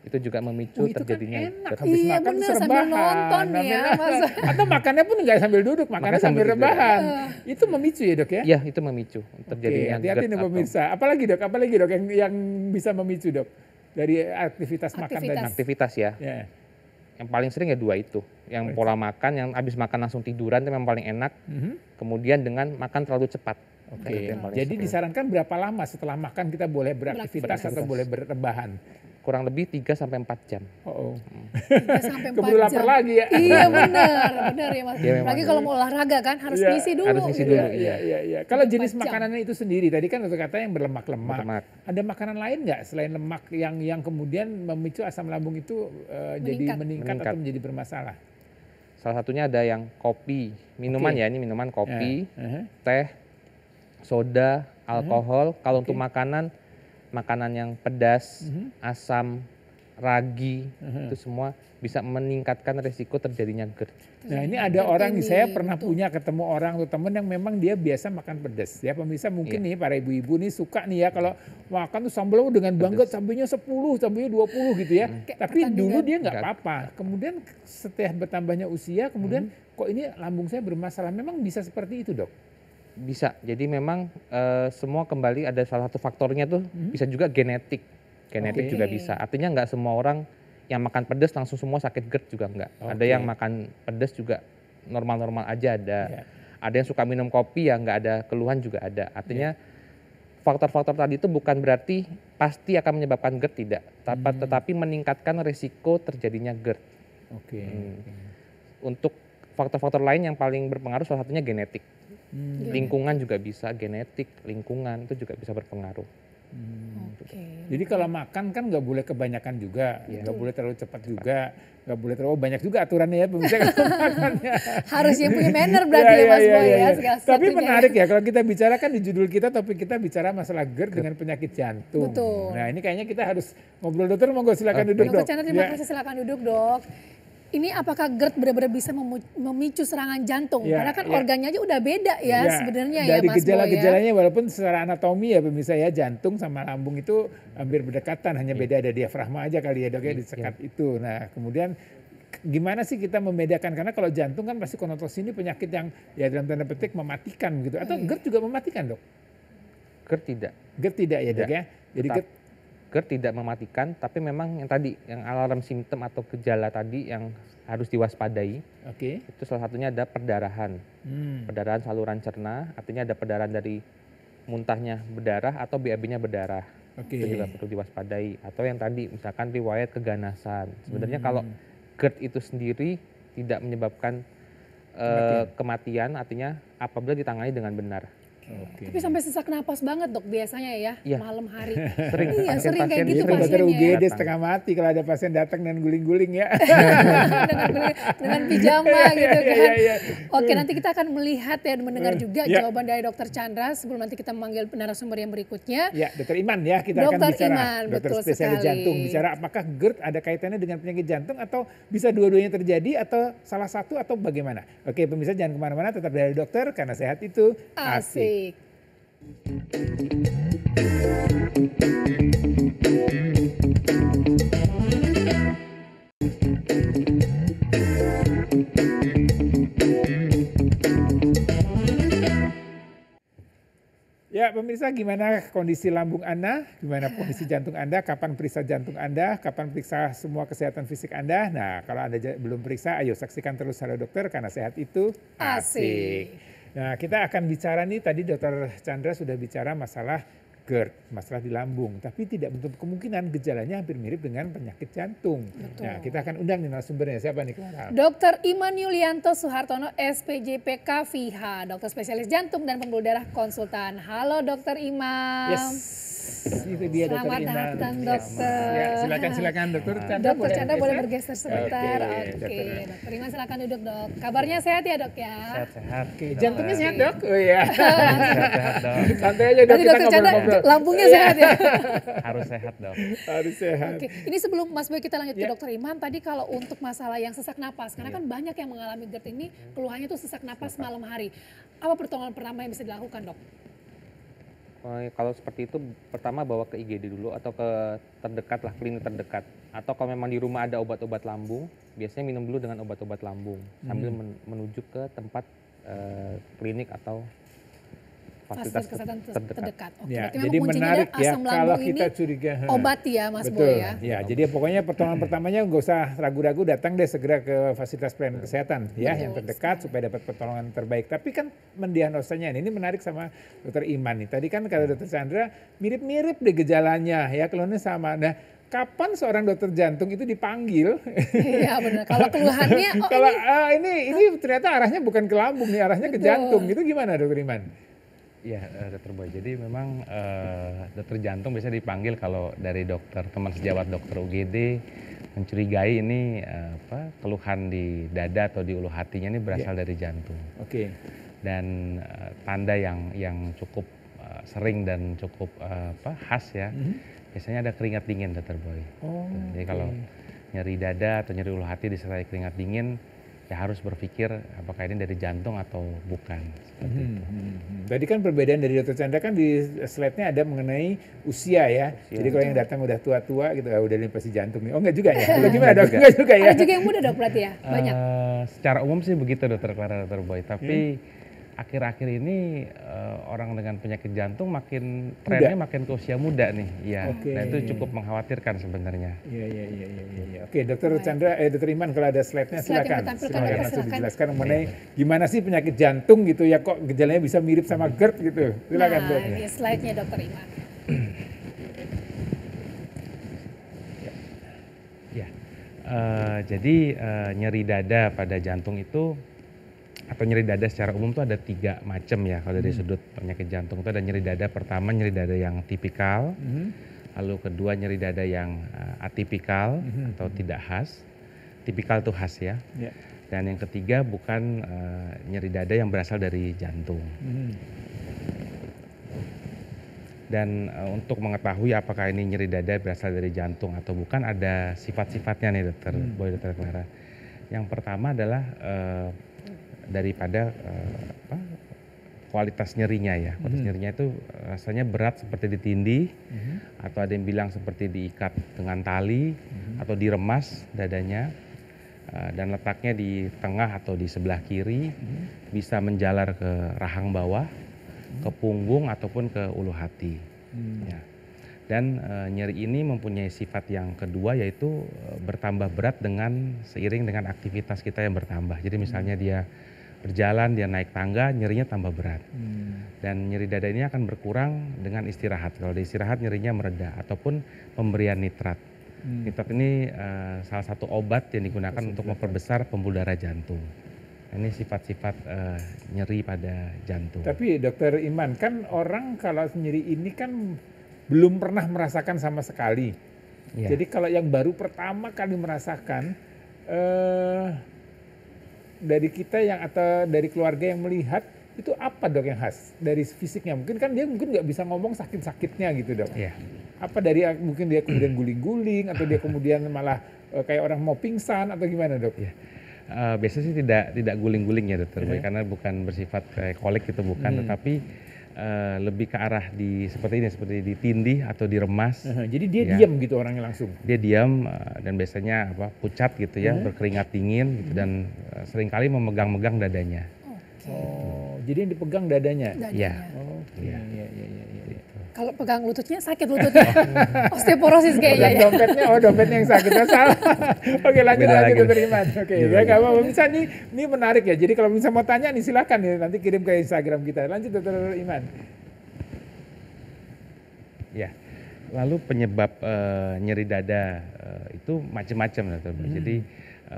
itu juga memicu Itu kan terjadinya enak, GERD. habis Iya, makan bener, terus sambil rebahan. nonton ya, masa. Atau makannya pun nggak sambil duduk, makannya Makannya sambil sambil duduk. rebahan. Itu memicu ya dok ya? Iya, itu memicu Oke, terjadinya hati-hati GERD nih atau pemirsa. Apalagi dok yang bisa memicu dok? Dari aktivitas makan tadi. aktivitas ya. Ya. Yang paling sering ya dua itu. Yang pola makan, yang habis makan langsung tiduran itu memang paling enak. Mhm. Kemudian dengan makan terlalu cepat. Oke, Itu yang paling jadi sering. disarankan berapa lama setelah makan kita boleh beraktivitas atau boleh berrebahan? Kurang lebih 3-4 jam. Oh, 3 sampai 4 keburu jam. lapar lagi ya. Iya benar ya mas. Iya, memang. Lagi kalau mau olahraga kan harus Iya, ngisi dulu. harus ngisi gitu. dulu. Iya. Kalau jenis 4 jam. makanannya itu sendiri, tadi kan dokter kata yang berlemak-lemak. Berlemak. Ada makanan lain nggak selain lemak yang kemudian memicu asam lambung itu jadi meningkat Meningkat. atau menjadi bermasalah? Salah satunya ada yang kopi, minuman Oke. ya, ini minuman kopi, Ya. teh, soda, alkohol. Kalau Oke. untuk makanan yang pedas, asam, ragi, itu semua bisa meningkatkan resiko terjadinya GERD. Nah ini ada GERD orang, ini, saya pernah betul. punya ketemu orang atau temen yang memang dia biasa makan pedas. Ya pemirsa mungkin nih para ibu-ibu nih suka nih ya kalau makan tuh sambelnya dengan banget, sambelnya 10, sambelnya 20 gitu ya. Kayak Tapi dulu dia nggak Nggak. apa-apa. Kemudian setelah bertambahnya usia, kemudian kok ini lambung saya bermasalah. Memang bisa seperti itu dok? Bisa, jadi memang semua kembali ada salah satu faktornya tuh bisa juga genetik. Genetik Oke. juga bisa, artinya nggak semua orang yang makan pedas langsung semua sakit GERD juga enggak. Ada Oke. yang makan pedas juga normal-normal aja ada. Ya. Ada yang suka minum kopi ya nggak ada keluhan juga ada. Artinya faktor-faktor tadi itu bukan berarti pasti akan menyebabkan GERD tidak, tetapi meningkatkan risiko terjadinya GERD. Oke. Untuk faktor-faktor lain yang paling berpengaruh salah satunya genetik. Lingkungan juga bisa, genetik, lingkungan itu juga bisa berpengaruh. Oke. Jadi kalau makan kan nggak boleh kebanyakan juga, nggak boleh terlalu cepat juga, nggak boleh terlalu banyak juga aturannya ya pemirsa kalau makannya. Harus yang punya manner berarti ya Mas Boy ya. segala Tapi sesuatunya. menarik ya kalau kita bicara kan di judul kita topik kita bicara masalah GERD dengan penyakit jantung. Betul. Nah ini kayaknya kita harus ngobrol dokter, monggo silakan duduk Dokter dok. Chandra terima Ya. kasih, silakan duduk dok. Ini apakah GERD benar-benar bisa memicu serangan jantung? Ya, Karena kan ya. organnya aja udah beda ya, sebenarnya ya dari Mas Boy ya. gejala-gejalanya walaupun secara anatomi ya pemirsa ya jantung sama lambung itu hampir berdekatan, hanya beda ada diafragma aja kali ya dok ya disekat itu. Nah kemudian gimana sih kita membedakan, karena kalau jantung kan pasti konotasi ini penyakit yang ya dalam tanda petik mematikan gitu, atau GERD juga mematikan dok? GERD tidak. GERD tidak ya dok ya? Jadi Tetap. GERD GERD tidak mematikan, tapi memang yang tadi, yang alarm simptom atau gejala tadi yang harus diwaspadai, oke. itu salah satunya ada perdarahan. Perdarahan saluran cerna, artinya ada perdarahan dari muntahnya berdarah atau BAB-nya berdarah. Oke. Itu juga perlu diwaspadai. Atau yang tadi, misalkan riwayat keganasan. Sebenarnya kalau GERD itu sendiri tidak menyebabkan kematian, artinya apabila ditangani dengan benar. Oke. Tapi sampai sesak napas banget dok biasanya ya, Iya. malam hari. Sering, Iya sering kayak pasien-pasien gitu Itu dokter pasiennya. UGD Datang. setengah mati kalau ada pasien datang dan guling-guling ya. dengan pijama gitu kan. Iya. Oke nanti kita akan melihat ya dan mendengar juga Ya. jawaban dari dokter Chandra sebelum nanti kita memanggil narasumber yang berikutnya. Ya, dokter Iman ya kita akan Dokter bicara. Iman, Dokter betul spesialis sekali. jantung bicara apakah GERD ada kaitannya dengan penyakit jantung atau bisa dua-duanya terjadi atau salah satu atau bagaimana. Oke pemirsa jangan kemana-mana, tetap dari dokter karena sehat itu asik. Asik. Ya pemirsa, gimana kondisi lambung Anda, gimana kondisi jantung Anda, kapan periksa jantung Anda, kapan periksa semua kesehatan fisik Anda. Nah kalau Anda belum periksa, ayo saksikan terus Halo Dokter karena sehat itu Asik. Nah kita akan bicara nih, tadi Dokter Chandra sudah bicara masalah GERD, masalah di lambung. Tapi tidak menutup kemungkinan gejalanya hampir mirip dengan penyakit jantung. Betul. Nah kita akan undang nih narasumbernya, siapa nih Clara? Dokter Iman Yulianto Suhartono SPJP KVH, dokter spesialis jantung dan pembuluh darah konsultan. Halo Dokter Imam. Yes, itu dia Selamat Dokter Iman. datang, dokter. Ya, silakan Dokter Chandra. Dokter Chandra boleh bergeser sebentar. Oke, Oke, dokter. Dokter Iman silakan duduk dok. Kabarnya sehat ya dok ya? Sehat-sehat. Oke, jantungnya sehat dok? Oh iya. Sehat-sehat dok. Santai aja dok, Nanti kita dokter Chandra ngobrol-ngobrol. lambungnya sehat ya? Harus sehat dok. Harus sehat. Oke, ini sebelum Mas Boy kita lanjut ke Ya. dokter Iman, tadi kalau untuk masalah yang sesak napas, karena kan banyak yang mengalami GERD ini keluhannya tuh sesak napas malam hari. Apa pertolongan pertama yang bisa dilakukan dok? Kalau seperti itu, pertama bawa ke IGD dulu atau ke terdekat lah, klinik terdekat. Atau kalau memang di rumah ada obat-obat lambung, biasanya minum dulu dengan obat-obat lambung sambil menuju ke tempat klinik atau fasilitas kesehatan terdekat. terdekat. Oke, Ya, berarti jadi memang kuncinya menarik ada ya asam kalau lambung kita ini curiga. obat ya Mas Betul. Boy ya. Ya, jadi pokoknya pertolongan pertamanya nggak usah ragu-ragu, datang deh segera ke fasilitas pelayanan kesehatan ya yang terdekat supaya dapat pertolongan terbaik. Tapi kan mendiagnosanya ini menarik sama Dokter Iman nih. Tadi kan kalau Dokter Chandra mirip-mirip deh gejalanya ya, keluhannya sama. Nah, kapan seorang dokter jantung itu dipanggil? Iya benar. Kalau keluhannya oh Kalau ini ini ternyata arahnya bukan ke lambung nih, arahnya ke Betul. jantung. Itu gimana Dokter Iman? Iya dokter Boy. Jadi memang dokter jantung biasa dipanggil kalau dari dokter teman sejawat dokter UGD mencurigai ini keluhan di dada atau di ulu hatinya ini berasal dari jantung. Oke. Dan tanda yang cukup sering dan cukup khas ya. Biasanya ada keringat dingin dokter Boy. Oh, Jadi kalau nyeri dada atau nyeri ulu hati disertai keringat dingin, ya harus berpikir apakah ini dari jantung atau bukan. Seperti itu. Tadi kan perbedaan dari Dokter Chandra kan di slide-nya ada mengenai usia ya. Jadi kalau yang datang udah tua-tua gitu, udah ini pasti jantung nih. Oh enggak juga ya? Atau gimana dok? Enggak juga ya? ada juga yang muda dok berarti ya? Banyak. Secara umum sih begitu dokter Clara, dokter Boy. Tapi akhir-akhir ini orang dengan penyakit jantung makin trennya makin ke usia muda nih. Iya. Oke. Nah itu cukup mengkhawatirkan sebenarnya. Iya. Oke, Dokter Chandra, Dokter Iman kalau ada slide-nya Slide yang silakan. ditampilkan, Silakan dokter, langsung silakan. dijelaskan mengenai gimana sih penyakit jantung gitu ya, kok gejalanya bisa mirip sama GERD gitu. Silakan Nah Dok. ini slide-nya dokter Iman. Ya, jadi nyeri dada pada jantung itu atau nyeri dada secara umum tuh ada 3 macam ya kalau dari sudut penyakit jantung. Itu ada nyeri dada, pertama nyeri dada yang tipikal, lalu kedua nyeri dada yang atipikal atau tidak khas. Tipikal itu khas ya. Ya. Dan yang ketiga bukan nyeri dada yang berasal dari jantung. Dan untuk mengetahui apakah ini nyeri dada berasal dari jantung atau bukan, ada sifat-sifatnya nih dokter Boy, dokter Clara. Yang pertama adalah daripada kualitas nyerinya ya. Kualitas nyerinya itu rasanya berat seperti ditindih, atau ada yang bilang seperti diikat dengan tali, atau diremas dadanya, dan letaknya di tengah atau di sebelah kiri, bisa menjalar ke rahang bawah, ke punggung ataupun ke ulu hati. Ya. Dan nyeri ini mempunyai sifat yang kedua, yaitu bertambah berat seiring dengan aktivitas kita yang bertambah. Jadi misalnya dia berjalan, dia naik tangga, nyerinya tambah berat. Dan nyeri dada ini akan berkurang dengan istirahat. Kalau di istirahat nyerinya mereda, ataupun pemberian nitrat. Nitrat ini salah satu obat yang digunakan untuk memperbesar pembuluh darah jantung. Ini sifat-sifat nyeri pada jantung. Tapi dokter Iman, kan orang kalau nyeri ini kan belum pernah merasakan sama sekali. Ya. Jadi kalau yang baru pertama kali merasakan, dari kita atau dari keluarga yang melihat, itu apa dok yang khas dari fisiknya? Mungkin kan dia nggak bisa ngomong sakit-sakitnya gitu dok. Ya. Apa mungkin dia kemudian guling-guling, atau dia kemudian malah kayak orang mau pingsan, atau gimana dok? Ya. Biasanya sih tidak guling-guling ya dokter, karena bukan bersifat kayak kolik itu bukan, tetapi lebih ke arah seperti ditindih atau diremas. Jadi dia ya. diam gitu orangnya langsung. Dia diam dan biasanya pucat gitu ya, berkeringat dingin gitu, dan seringkali memegang-megang dadanya. Oh, jadi yang dipegang dadanya. Iya. Oh, iya. Kalau pegang lututnya sakit lututnya. Osteoporosis kayaknya ya. Dompetnya yang sakit. Salah. Oke, lanjut Beda lagi. dokter Iman. Oke, ya nggak apa-apa. Bisa ini menarik ya. Jadi kalau bisa mau tanya nih silakan ya, nanti kirim ke Instagram kita. Lanjut dokter Iman. Ya. Lalu penyebab nyeri dada itu macam-macam dokter. Jadi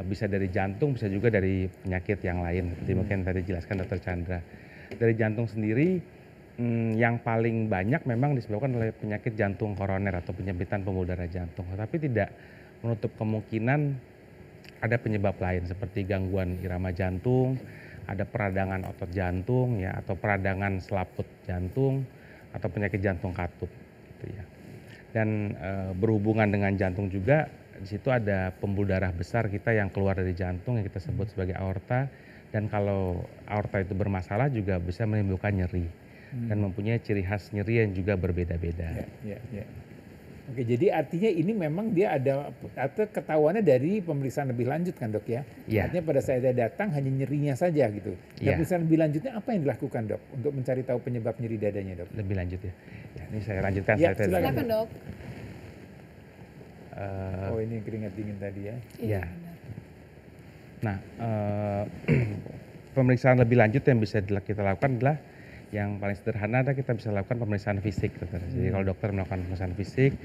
bisa dari jantung, bisa juga dari penyakit yang lain. Seperti mungkin tadi jelaskan dokter Chandra. Dari jantung sendiri, yang paling banyak memang disebabkan oleh penyakit jantung koroner atau penyempitan pembuluh darah jantung. Tapi tidak menutup kemungkinan ada penyebab lain seperti gangguan irama jantung, ada peradangan otot jantung ya, atau peradangan selaput jantung, atau penyakit jantung katup gitu ya. Dan berhubungan dengan jantung juga, di situ ada pembuluh darah besar kita yang keluar dari jantung yang kita sebut sebagai aorta, dan kalau aorta itu bermasalah juga bisa menimbulkan nyeri. Dan mempunyai ciri khas nyeri yang juga berbeda-beda. Ya. Oke, jadi artinya ini memang dia ada atau ketahuannya dari pemeriksaan lebih lanjut kan dok ya? Ya. Artinya pada saat dia datang hanya nyerinya saja gitu. Dan pemeriksaan lebih lanjutnya apa yang dilakukan dok untuk mencari tahu penyebab nyeri dadanya dok? Lebih lanjut ya. Ini saya lanjutkan. Ya, saya Silakan dok. Oh ini keringat dingin tadi ya? Iya. Nah, pemeriksaan lebih lanjut yang bisa kita lakukan adalah yang paling sederhana, kita bisa lakukan pemeriksaan fisik. Dokter. Jadi kalau dokter melakukan pemeriksaan fisik,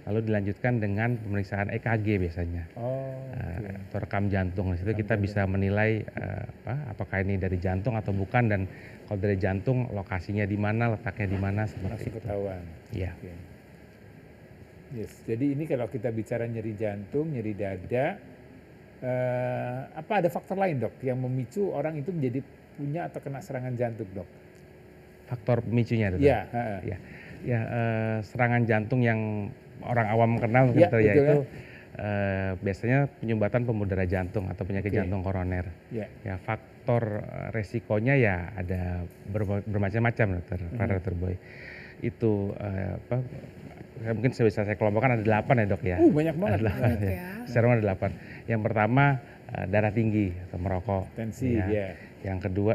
lalu dilanjutkan dengan pemeriksaan EKG biasanya. Atau rekam jantung. Di situ kita bisa menilai apakah ini dari jantung atau bukan, dan kalau dari jantung lokasinya di mana, letaknya di mana, seperti itu. Ketahuan. Iya. Okay. Yes. Jadi ini kalau kita bicara nyeri jantung, nyeri dada, apa ada faktor lain dok yang memicu orang itu menjadi punya atau kena serangan jantung dok? Faktor pemicunya itu. Iya. Ya, serangan jantung yang orang awam kenal mungkin yaitu biasanya penyumbatan pembuluh darah jantung atau penyakit jantung koroner. Ya, faktor resikonya ya ada bermacam-macam dokter Boy. Itu mungkin bisa saya kelompokkan ada 8 ya dok ya. Banyak banget. Banyak ya. Secara ada 8. Yang pertama darah tinggi atau merokok. Tensi ya. Yang kedua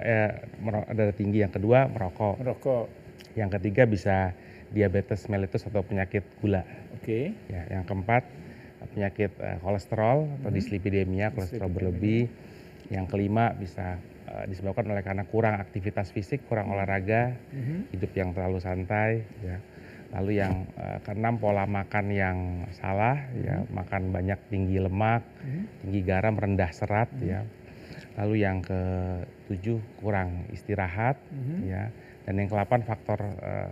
darah tinggi, yang kedua merokok. Yang ketiga bisa diabetes mellitus atau penyakit gula. Oke. Ya, yang keempat penyakit kolesterol atau dislipidemia, kolesterol berlebih. Yang kelima bisa disebabkan oleh karena kurang aktivitas fisik, kurang olahraga, hidup yang terlalu santai. Ya. Lalu yang keenam pola makan yang salah, ya makan banyak tinggi lemak, tinggi garam, rendah serat, ya. lalu yang ke-7 kurang istirahat, ya, dan yang ke-8 faktor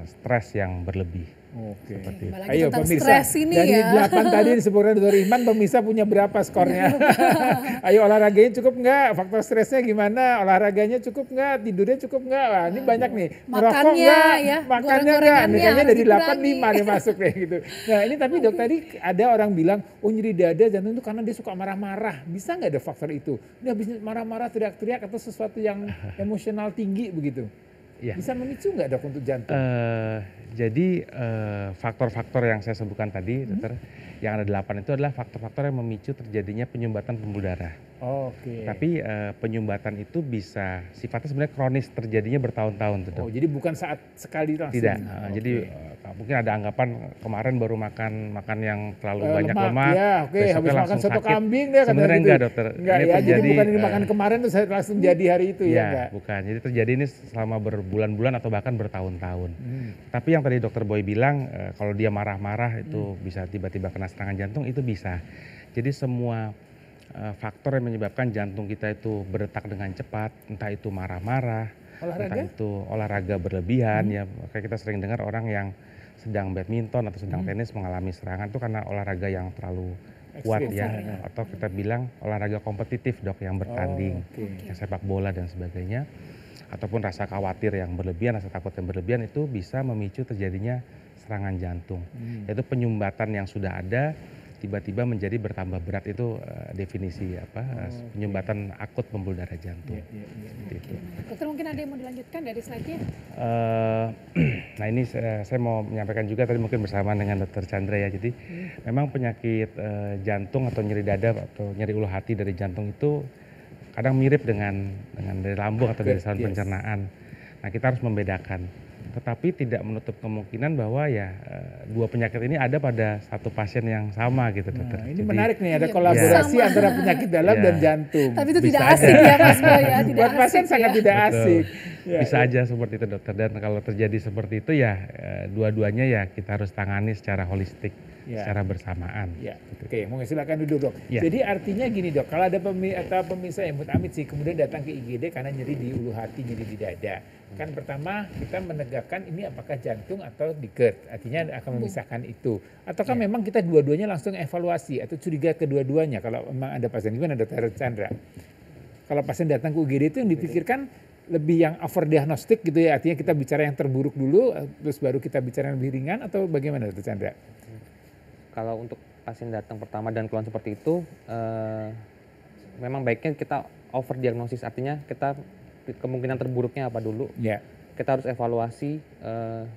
stres yang berlebih. Oke. Seperti itu. Apalagi Ayo tentang pemirsa, stres ini dari ya. 8 tadi disebutkan Dr. Iman, pemirsa punya berapa skornya? Ayo olahraganya cukup nggak? Faktor stresnya gimana? Olahraganya cukup nggak? Tidurnya cukup nggak? Wah, ini banyak nih. Merokok Makannya nggak? ya, Makannya nggak? goreng-gorengannya Nih, kayaknya harus dari 8, dikurangi. 5 nih masuk deh gitu. Nah ini tapi dok tadi ada orang bilang, oh nyeri dada jantung itu karena dia suka marah-marah. Bisa nggak ada faktor itu? Dia habis marah-marah, teriak-teriak atau sesuatu yang emosional tinggi begitu? Ya. Bisa memicu nggak dok untuk jantung? Jadi faktor-faktor yang saya sebutkan tadi, dokter, yang ada 8 itu adalah faktor-faktor yang memicu terjadinya penyumbatan pembuluh darah. Oke. Tapi penyumbatan itu bisa sifatnya sebenarnya kronis, terjadinya bertahun-tahun tuh, Dok. Oh, jadi bukan saat sekali langsung. Tidak. Oke. Jadi mungkin ada anggapan kemarin baru makan makan yang terlalu banyak lemak, Ya, oke. besoknya Habis makan langsung soto sakit. kambing deh. Sebenarnya enggak, dokter. Enggak Ini ya, jadi terjadi, bukan ini makan kemarin tuh saya langsung jadi hari itu ya, Iya, enggak? bukan. Jadi terjadi ini selama berbulan-bulan atau bahkan bertahun-tahun. Tapi yang tadi dokter Boy bilang, kalau dia marah-marah itu bisa tiba-tiba kena serangan jantung, itu bisa. Jadi semua faktor yang menyebabkan jantung kita itu berdetak dengan cepat, entah itu marah-marah, Olahraga? entah itu olahraga berlebihan, ya kayak kita sering dengar orang yang sedang badminton atau sedang tenis mengalami serangan itu karena olahraga yang terlalu kuat Ekstrim. ya, atau kita bilang olahraga kompetitif dok yang bertanding, oke. yang sepak bola dan sebagainya, ataupun rasa khawatir yang berlebihan, rasa takut yang berlebihan itu bisa memicu terjadinya serangan jantung. Yaitu penyumbatan yang sudah ada tiba-tiba menjadi bertambah berat, itu definisi penyumbatan akut pembuluh darah jantung. Seperti itu. Dokter mungkin ada yang mau dilanjutkan dari slide-nya? Nah ini saya mau menyampaikan juga tadi mungkin bersamaan dengan Dr. Chandra ya. Jadi memang penyakit jantung atau nyeri dada atau nyeri ulu hati dari jantung itu kadang mirip dengan dari lambung atau dari saluran pencernaan. Nah kita harus membedakan. Tetapi tidak menutup kemungkinan bahwa ya dua penyakit ini ada pada satu pasien yang sama gitu, dokter. Nah, ini Jadi, menarik nih, ada Iya, kolaborasi sama. antara penyakit dalam Iya. dan jantung. Tapi itu Bisa tidak aja. asik ya Mas Boy ya, tidak Buat pasien asik sangat ya. tidak Betul. asik. Ya, Bisa ya. aja seperti itu, dokter. Dan kalau terjadi seperti itu ya dua-duanya ya kita harus tangani secara holistik, Ya. secara bersamaan. Ya, oke, mau silakan duduk dok. Ya. Jadi artinya gini dok, kalau ada pemirsa yang amit sih kemudian datang ke IGD karena nyeri di ulu hati, nyeri di dada. Kan pertama kita menegakkan ini apakah jantung atau di GERD, artinya akan memisahkan itu. Ataukah memang kita dua-duanya langsung evaluasi atau curiga kedua-duanya kalau memang ada pasien. Gimana Dr. Chandra? Kalau pasien datang ke UGD itu yang dipikirkan lebih yang overdiagnostik gitu ya, artinya kita bicara yang terburuk dulu, terus baru kita bicara yang lebih ringan atau bagaimana Dr. Chandra? Kalau untuk pasien datang pertama dan keluhan seperti itu, memang baiknya kita overdiagnosis, artinya kita kemungkinan terburuknya apa dulu. Ya. Kita harus evaluasi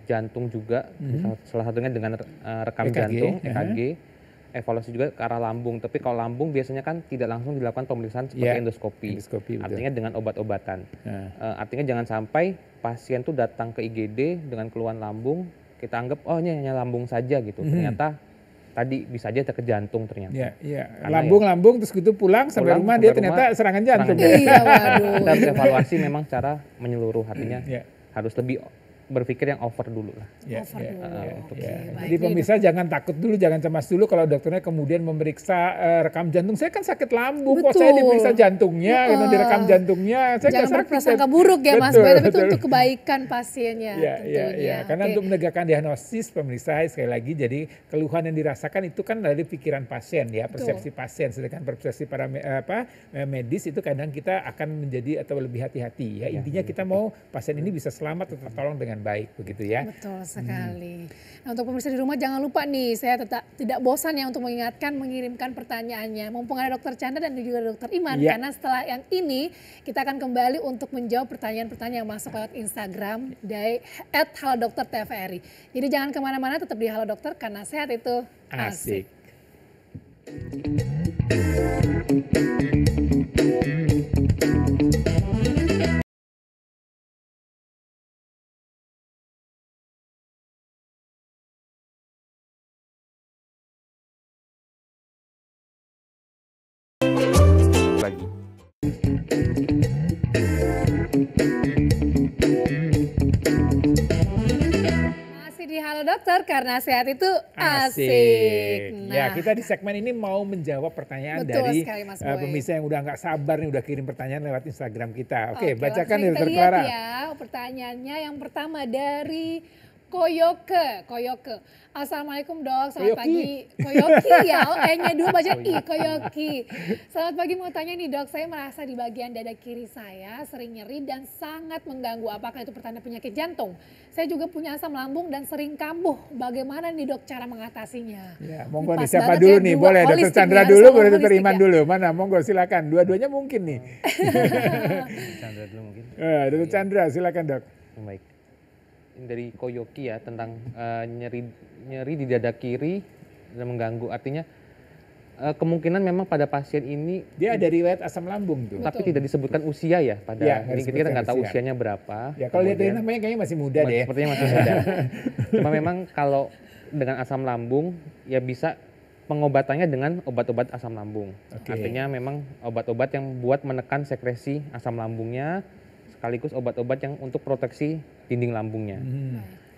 jantung juga, salah satunya dengan rekam EKG, jantung, ya. EKG. Evaluasi juga ke arah lambung, tapi kalau lambung biasanya kan tidak langsung dilakukan pemeriksaan seperti Ya, endoskopi. endoskopi, betul. Artinya dengan obat-obatan. Nah. Artinya jangan sampai pasien tuh datang ke IGD dengan keluhan lambung, kita anggap oh ini hanya lambung saja gitu. Ternyata tadi bisa aja ke jantung ternyata. Ya, iya. Karena Lambung terus gitu pulang sampai Pulang, rumah sampai dia ternyata rumah, serangan jantung. serangan Iya, waduh. Kita harus evaluasi memang secara menyeluruh, artinya Ya. harus lebih berpikir yang over dulu lah. Ya, Over ya, dulu. ya, Oke, ya. baik. Jadi pemirsa jangan takut dulu, jangan cemas dulu kalau dokternya kemudian memeriksa rekam jantung. Saya kan sakit lambung, kok saya Betul. diperiksa jantungnya, gitu, direkam jantungnya. Saya nggak Jangan sakit. berprasangka buruk ya Mas Betul, Boy, tapi itu betul. untuk kebaikan pasiennya Ya, tentunya. ya. Karena Oke. untuk menegakkan diagnosis pemirsa sekali lagi, jadi keluhan yang dirasakan itu kan dari pikiran pasien ya, persepsi pasien. Sedangkan persepsi para medis itu kadang kita akan menjadi atau lebih hati-hati ya. Intinya kita mau pasien ini bisa selamat atau tertolong dengan baik begitu ya. Betul sekali. Nah, untuk pemirsa di rumah jangan lupa nih, saya tidak bosan ya untuk mengingatkan, mengirimkan pertanyaannya. Mumpung ada Dokter Chandra dan juga Dokter Iman, Ya. karena setelah yang ini kita akan kembali untuk menjawab pertanyaan-pertanyaan yang masuk lewat Instagram dari @halodokter_tvri. Jadi jangan kemana-mana, tetap di Halo Dokter karena sehat itu asik. Lagi. Masih di Halo Dok, dokter karena sehat itu asik. Ya, kita di segmen ini mau menjawab pertanyaan Betul dari sekali, Mas Boy. pemirsa yang udah nggak sabar nih udah kirim pertanyaan lewat Instagram kita. Oke, bacakan langsung Dokter kita lihat Clara. ya pertanyaannya. Yang pertama dari Koyoke. Assalamualaikum dok, selamat pagi. Koyoki ya, E-nya 2 baca I, Koyoki. Selamat pagi, mau tanya nih dok, saya merasa di bagian dada kiri saya sering nyeri dan sangat mengganggu. Apakah itu pertanda penyakit jantung? Saya juga punya asam lambung dan sering kambuh. Bagaimana nih dok cara mengatasinya? Ya, monggo Ini nih pas siapa banget dulu ya, nih? dua Boleh Dokter holistik Chandra nih, dulu, harus boleh Dokter holistik Iman ya. dulu. Mana? Monggo silakan. Dua-duanya mungkin nih. Chandra dulu mungkin. Dokter Chandra silakan dok. Baik. Ini dari Koyoki ya tentang nyeri di dada kiri dan mengganggu. Artinya kemungkinan memang pada pasien ini Dia ada riwayat asam lambung tuh. tapi tidak disebutkan usia ya pada Ya, nggak ini kita disebutkan nggak tahu usia. usianya berapa. Ya kalau lihat dari Kemudian- namanya kayaknya masih muda deh. Sepertinya masih muda. Cuma memang kalau dengan asam lambung ya bisa pengobatannya dengan obat-obat asam lambung. Oke. Artinya memang obat-obat yang buat menekan sekresi asam lambungnya sekaligus obat-obat yang untuk proteksi dinding lambungnya.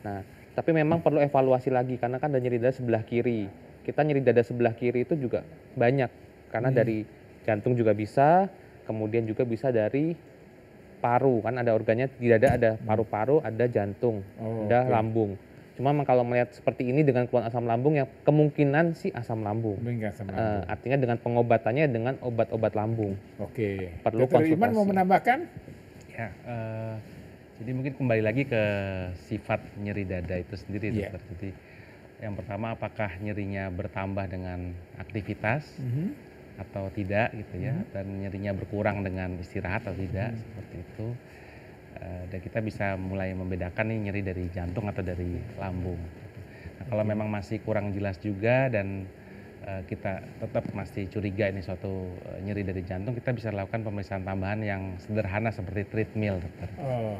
Nah, tapi memang perlu evaluasi lagi karena kan ada nyeri dada sebelah kiri. Kita nyeri dada sebelah kiri itu juga banyak karena dari jantung juga bisa, kemudian juga bisa dari paru kan ada organnya di dada ada paru-paru, ada jantung, Oh, ada oke. lambung. Cuma memang kalau melihat seperti ini dengan keluhan asam lambung yang kemungkinan sih asam lambung. Enggak asam lambung. Artinya dengan pengobatannya dengan obat-obat lambung. Oke. Perlu Dokter Iman mau konsultasi. menambahkan? Ya, jadi mungkin kembali lagi ke sifat nyeri dada itu sendiri, Iya. dokter. Jadi yang pertama apakah nyerinya bertambah dengan aktivitas atau tidak gitu ya, dan nyerinya berkurang dengan istirahat atau tidak seperti itu. Dan kita bisa mulai membedakan nih nyeri dari jantung atau dari lambung. Nah, kalau memang masih kurang jelas juga dan kita tetap masih curiga ini suatu nyeri dari jantung, kita bisa lakukan pemeriksaan tambahan yang sederhana seperti treadmill, dokter.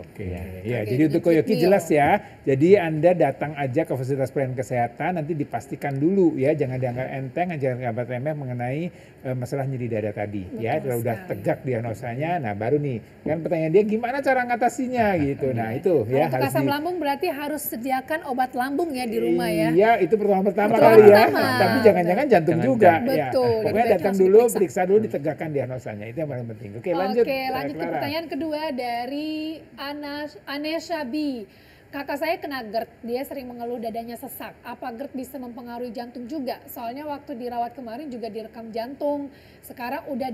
Oke, Iya. ya. Oke, Jadi untuk treatment Koyoki meal. jelas ya. Jadi Anda datang aja ke fasilitas pelayanan kesehatan, nanti dipastikan dulu ya, jangan dianggap enteng, jangan dianggap remeh mengenai masalah nyeri dada tadi. Ya, Betul kalau udah sekali. tegak diagnosanya, nah baru nih kan pertanyaan dia gimana cara ngatasinya gitu. Nah itu Kalau ya untuk harus asam lambung berarti harus sediakan obat lambung ya di rumah ya. Iya, itu pertama-pertama Pertama kali ya. pertama. Tapi jangan-jangan jantung Jangan juga. jantung. Ya. Betul, Pokoknya lebih baik datang langsung dulu, diperiksa. periksa dulu, ditegakkan diagnosanya. Itu yang paling penting. Oke, lanjut. Oke, lanjut ke Clara. pertanyaan kedua dari Anesha B. Kakak saya kena GERD, dia sering mengeluh dadanya sesak. Apa GERD bisa mempengaruhi jantung juga? Soalnya waktu dirawat kemarin juga direkam jantung. Sekarang udah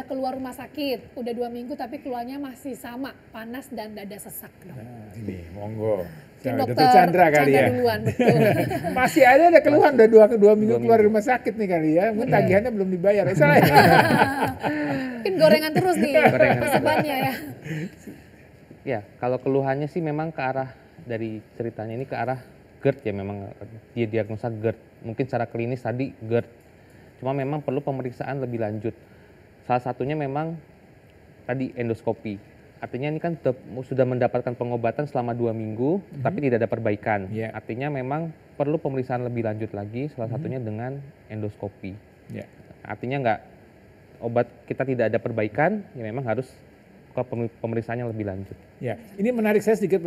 keluar rumah sakit, udah 2 minggu tapi keluarnya masih sama, panas dan dada sesak. Dok. Nah, ini monggo. Mungkin Dokter Chandra kali ya. duluan, betul. Masih ada keluhan udah dua minggu 2 keluar minggu. rumah sakit nih kali ya. Mungkin tagihannya belum dibayar. Salah ya? Mungkin gorengan terus nih, Gorengan. persebannya ya. Ya, kalau keluhannya sih memang ke arah dari ceritanya ini ke arah GERD ya memang dia diagnosa GERD. Mungkin secara klinis tadi GERD. Cuma memang perlu pemeriksaan lebih lanjut. Salah satunya memang tadi endoskopi. Artinya ini kan sudah mendapatkan pengobatan selama 2 minggu tapi tidak ada perbaikan. Iya. Artinya memang perlu pemeriksaan lebih lanjut lagi salah satunya dengan endoskopi. Ya. Artinya nggak obat kita tidak ada perbaikan ya memang harus ke pemeriksaan yang lebih lanjut. Ya, ini menarik saya sedikit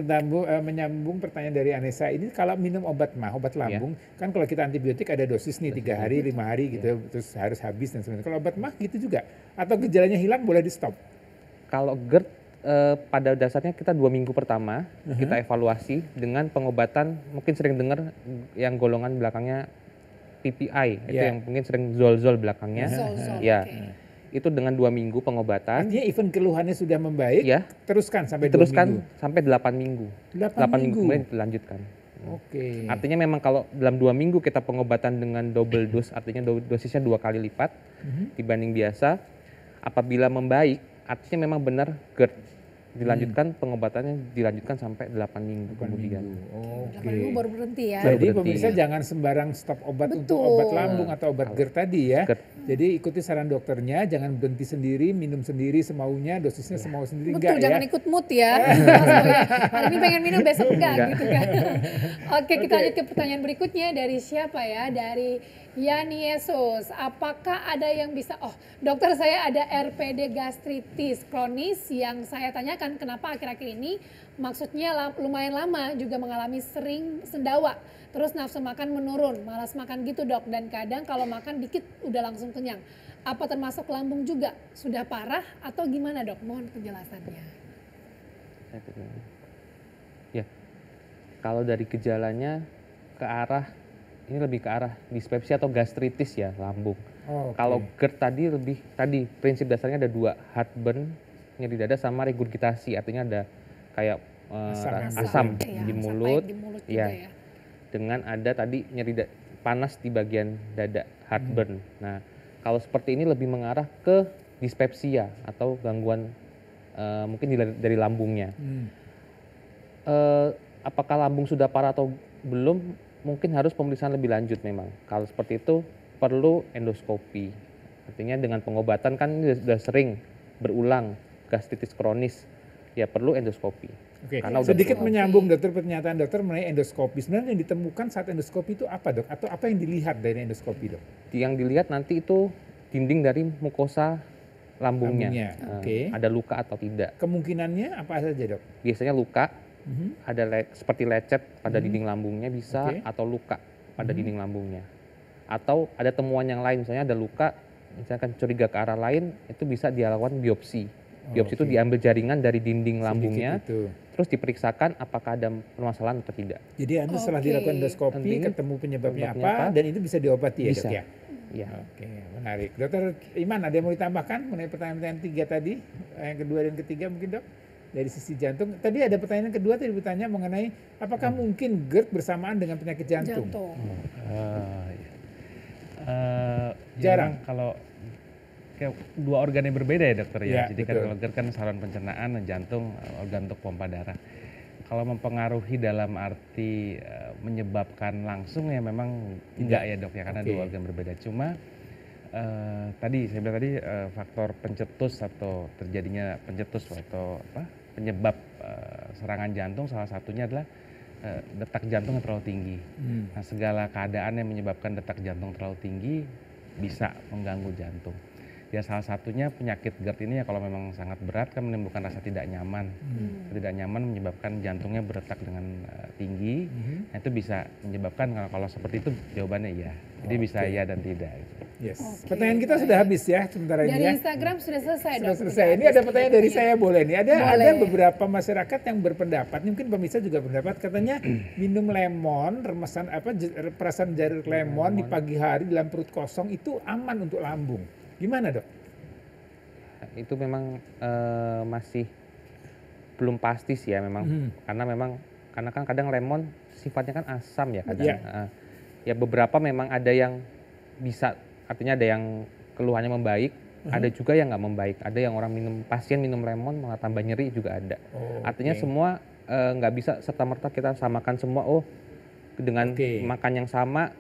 menyambung pertanyaan dari Anessa. Ini kalau minum obat lambung, kan kalau kita antibiotik ada dosis nih 3 hari, 5 hari gitu, terus harus habis dan sebagainya. Kalau obat mah gitu juga, atau gejalanya hilang boleh di stop. Kalau GERD pada dasarnya kita 2 minggu pertama kita evaluasi dengan pengobatan mungkin sering dengar yang golongan belakangnya PPI itu Yeah. yang mungkin sering zol-zol belakangnya. Zol-zol, Ya. oke. Itu dengan 2 minggu pengobatan. Artinya even keluhannya sudah membaik, Ya, teruskan sampai 2 diteruskan minggu. sampai 8 minggu. 8 minggu. kemudian dilanjutkan. Oke. Artinya memang kalau dalam 2 minggu kita pengobatan dengan double dose, artinya dosisnya 2 kali lipat dibanding biasa. Apabila membaik, artinya memang benar GERD. Dilanjutkan pengobatannya dilanjutkan sampai 8 minggu 8 kemudian. minggu. 8 minggu baru berhenti ya. Jadi berhenti. pemirsa jangan sembarang stop obat untuk Betul. obat lambung atau obat GERD tadi ya. GERD. Jadi ikuti saran dokternya, jangan berhenti sendiri, minum sendiri semaunya, dosisnya semau sendiri Betul, enggak jangan ya. ikut mood ya. Mas Boy. Hari ini pengen minum, besok enggak gitu kan. Oke, kita Oke. lanjut ke pertanyaan berikutnya dari siapa ya? Dari Yani Yesus, apakah ada yang bisa, oh dokter saya ada RPD gastritis kronis yang saya tanyakan kenapa akhir-akhir ini maksudnya lumayan lama juga mengalami sering sendawa. Terus nafsu makan menurun, malas makan gitu dok dan kadang kalau makan dikit udah langsung kenyang. Apa termasuk lambung juga? Sudah parah atau gimana dok? Mohon penjelasannya. Ya, kalau dari gejalanya ke arah ini lebih ke arah dispepsia atau gastritis ya lambung. Oh, Kalau GERD tadi prinsip dasarnya ada dua, heartburn nyeri dada sama regurgitasi, artinya ada kayak asam Ya, di sampai mulut, di mulut ya, juga ya. dengan ada tadi panas di bagian dada, heartburn. Nah, kalau seperti ini lebih mengarah ke dispepsia atau gangguan mungkin dari lambungnya. Apakah lambung sudah parah atau belum? Mungkin harus pemeriksaan lebih lanjut memang. Kalau seperti itu perlu endoskopi. Artinya dengan pengobatan kan sudah sering berulang gastritis kronis, ya perlu endoskopi. Oke, Karena udah sedikit berulang. menyambung dokter pernyataan dokter mengenai endoskopi. Sebenarnya yang ditemukan saat endoskopi itu apa dok? Atau apa yang dilihat dari endoskopi dok? Yang dilihat nanti itu dinding dari mukosa lambungnya. Lambungnya, oke. Ada luka atau tidak. Kemungkinannya apa saja dok? Biasanya luka, ada seperti lecet pada dinding lambungnya bisa, Oke. atau luka pada dinding lambungnya. Atau ada temuan yang lain, misalnya ada luka, misalkan curiga ke arah lain, itu bisa dilakukan biopsi. Biopsi itu Oke. diambil jaringan dari dinding Sedikit lambungnya, itu. terus diperiksakan apakah ada permasalahan atau tidak. Jadi Anda setelah Oke. dilakukan endoskopi Nanti ketemu penyebabnya penyebabnya apa apa? dan itu bisa diobati ya Bisa. dok ya? Ya. Oke, menarik. Dokter Iman ada yang mau ditambahkan mengenai pertanyaan-pertanyaan 3 tadi? Yang kedua dan ketiga mungkin dok? Dari sisi jantung. Tadi ada pertanyaan kedua tadi bertanya mengenai apakah mungkin GERD bersamaan dengan penyakit jantung? Jarang. Jarang kalau kayak dua organ yang berbeda ya dokter ya. Ya, Jadi kan betul. kalau GERD kan saluran pencernaan, jantung organ untuk pompa darah. Kalau mempengaruhi dalam arti menyebabkan langsung ya memang tidak ya dok ya karena Oke. dua organ berbeda. Cuma tadi saya bilang tadi faktor pencetus atau terjadinya pencetus atau penyebab serangan jantung salah satunya adalah detak jantung yang terlalu tinggi. Nah, segala keadaan yang menyebabkan detak jantung terlalu tinggi bisa mengganggu jantung. Ya salah satunya penyakit GERD ini ya kalau memang sangat berat kan menimbulkan rasa tidak nyaman. Tidak nyaman menyebabkan jantungnya berdetak dengan tinggi. Nah, itu bisa menyebabkan kalau seperti itu jawabannya iya. Jadi bisa iya dan tidak. Yes. Oke, Pertanyaan kita sudah habis ya sementara ini Dari ya. Instagram sudah selesai Sudah dok. selesai. Ini ada pertanyaan dari saya boleh nih. Ada Boleh. beberapa masyarakat yang berpendapat, mungkin pemirsa juga berpendapat katanya minum lemon, perasan jeruk lemon di pagi hari dalam perut kosong itu aman untuk lambung. Gimana dok? Itu memang masih belum pasti sih ya memang. Karena kan kadang lemon sifatnya kan asam ya kadang. Iya. Ya beberapa memang ada yang bisa, artinya ada yang keluhannya membaik, ada juga yang nggak membaik. Ada yang pasien minum lemon malah tambah nyeri juga ada. Oh, Artinya oke. semua nggak bisa serta-merta kita samakan semua, dengan Oke. makan yang sama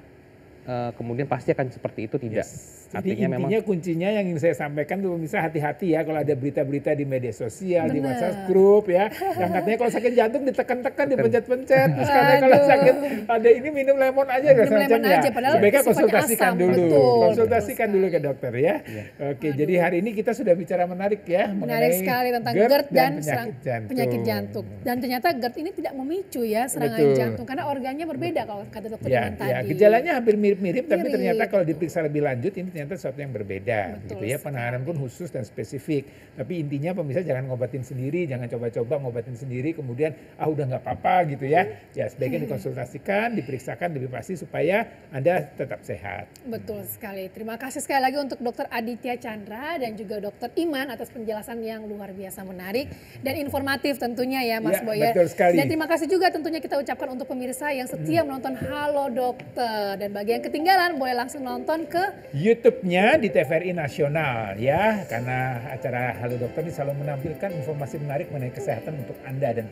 kemudian pasti akan seperti itu, tidak. Yes. Jadi Artinya intinya kuncinya yang ingin saya sampaikan tuh pemirsa hati-hati ya kalau ada berita-berita di media sosial, di WhatsApp grup ya, yang katanya kalau sakit jantung ditekan-tekan, dipencet-pencet, terus katanya kalau Aduh. sakit ada ini minum lemon aja dan Minum lemon semacamnya. aja, padahal Sebaiknya sifatnya konsultasikan asam, dulu, betul, konsultasikan betul dulu ke dokter ya. Oke, jadi hari ini kita sudah bicara menarik ya Menarik mengenai sekali tentang GERD GERD dan penyakit jantung. Dan ternyata GERD ini tidak memicu ya serangan Betul. jantung karena organnya berbeda kalau kata dokter Ya, Iman tadi. ya, gejalanya hampir mirip-mirip, tapi Mirip. ternyata kalau diperiksa lebih lanjut ini ternyata sesuatu yang berbeda, Betul gitu ya. Penanganan pun khusus dan spesifik. Tapi intinya pemirsa jangan ngobatin sendiri, jangan coba-coba ngobatin sendiri, kemudian udah nggak apa-apa gitu ya. Ya sebaiknya dikonsultasikan, diperiksakan lebih pasti supaya Anda tetap sehat. Betul sekali. Terima kasih sekali lagi untuk Dr. Aditya Chandra dan juga Dr. Iman atas penjelasan yang luar biasa menarik dan informatif tentunya ya Mas Ya, Boy ya. betul sekali. Dan terima kasih juga tentunya kita ucapkan untuk pemirsa yang setia menonton Halo Dokter. Dan bagi yang ketinggalan boleh langsung nonton ke YouTube-nya di TVRI Nasional ya, karena acara Halo Dokter ini selalu menampilkan informasi menarik mengenai kesehatan untuk Anda dan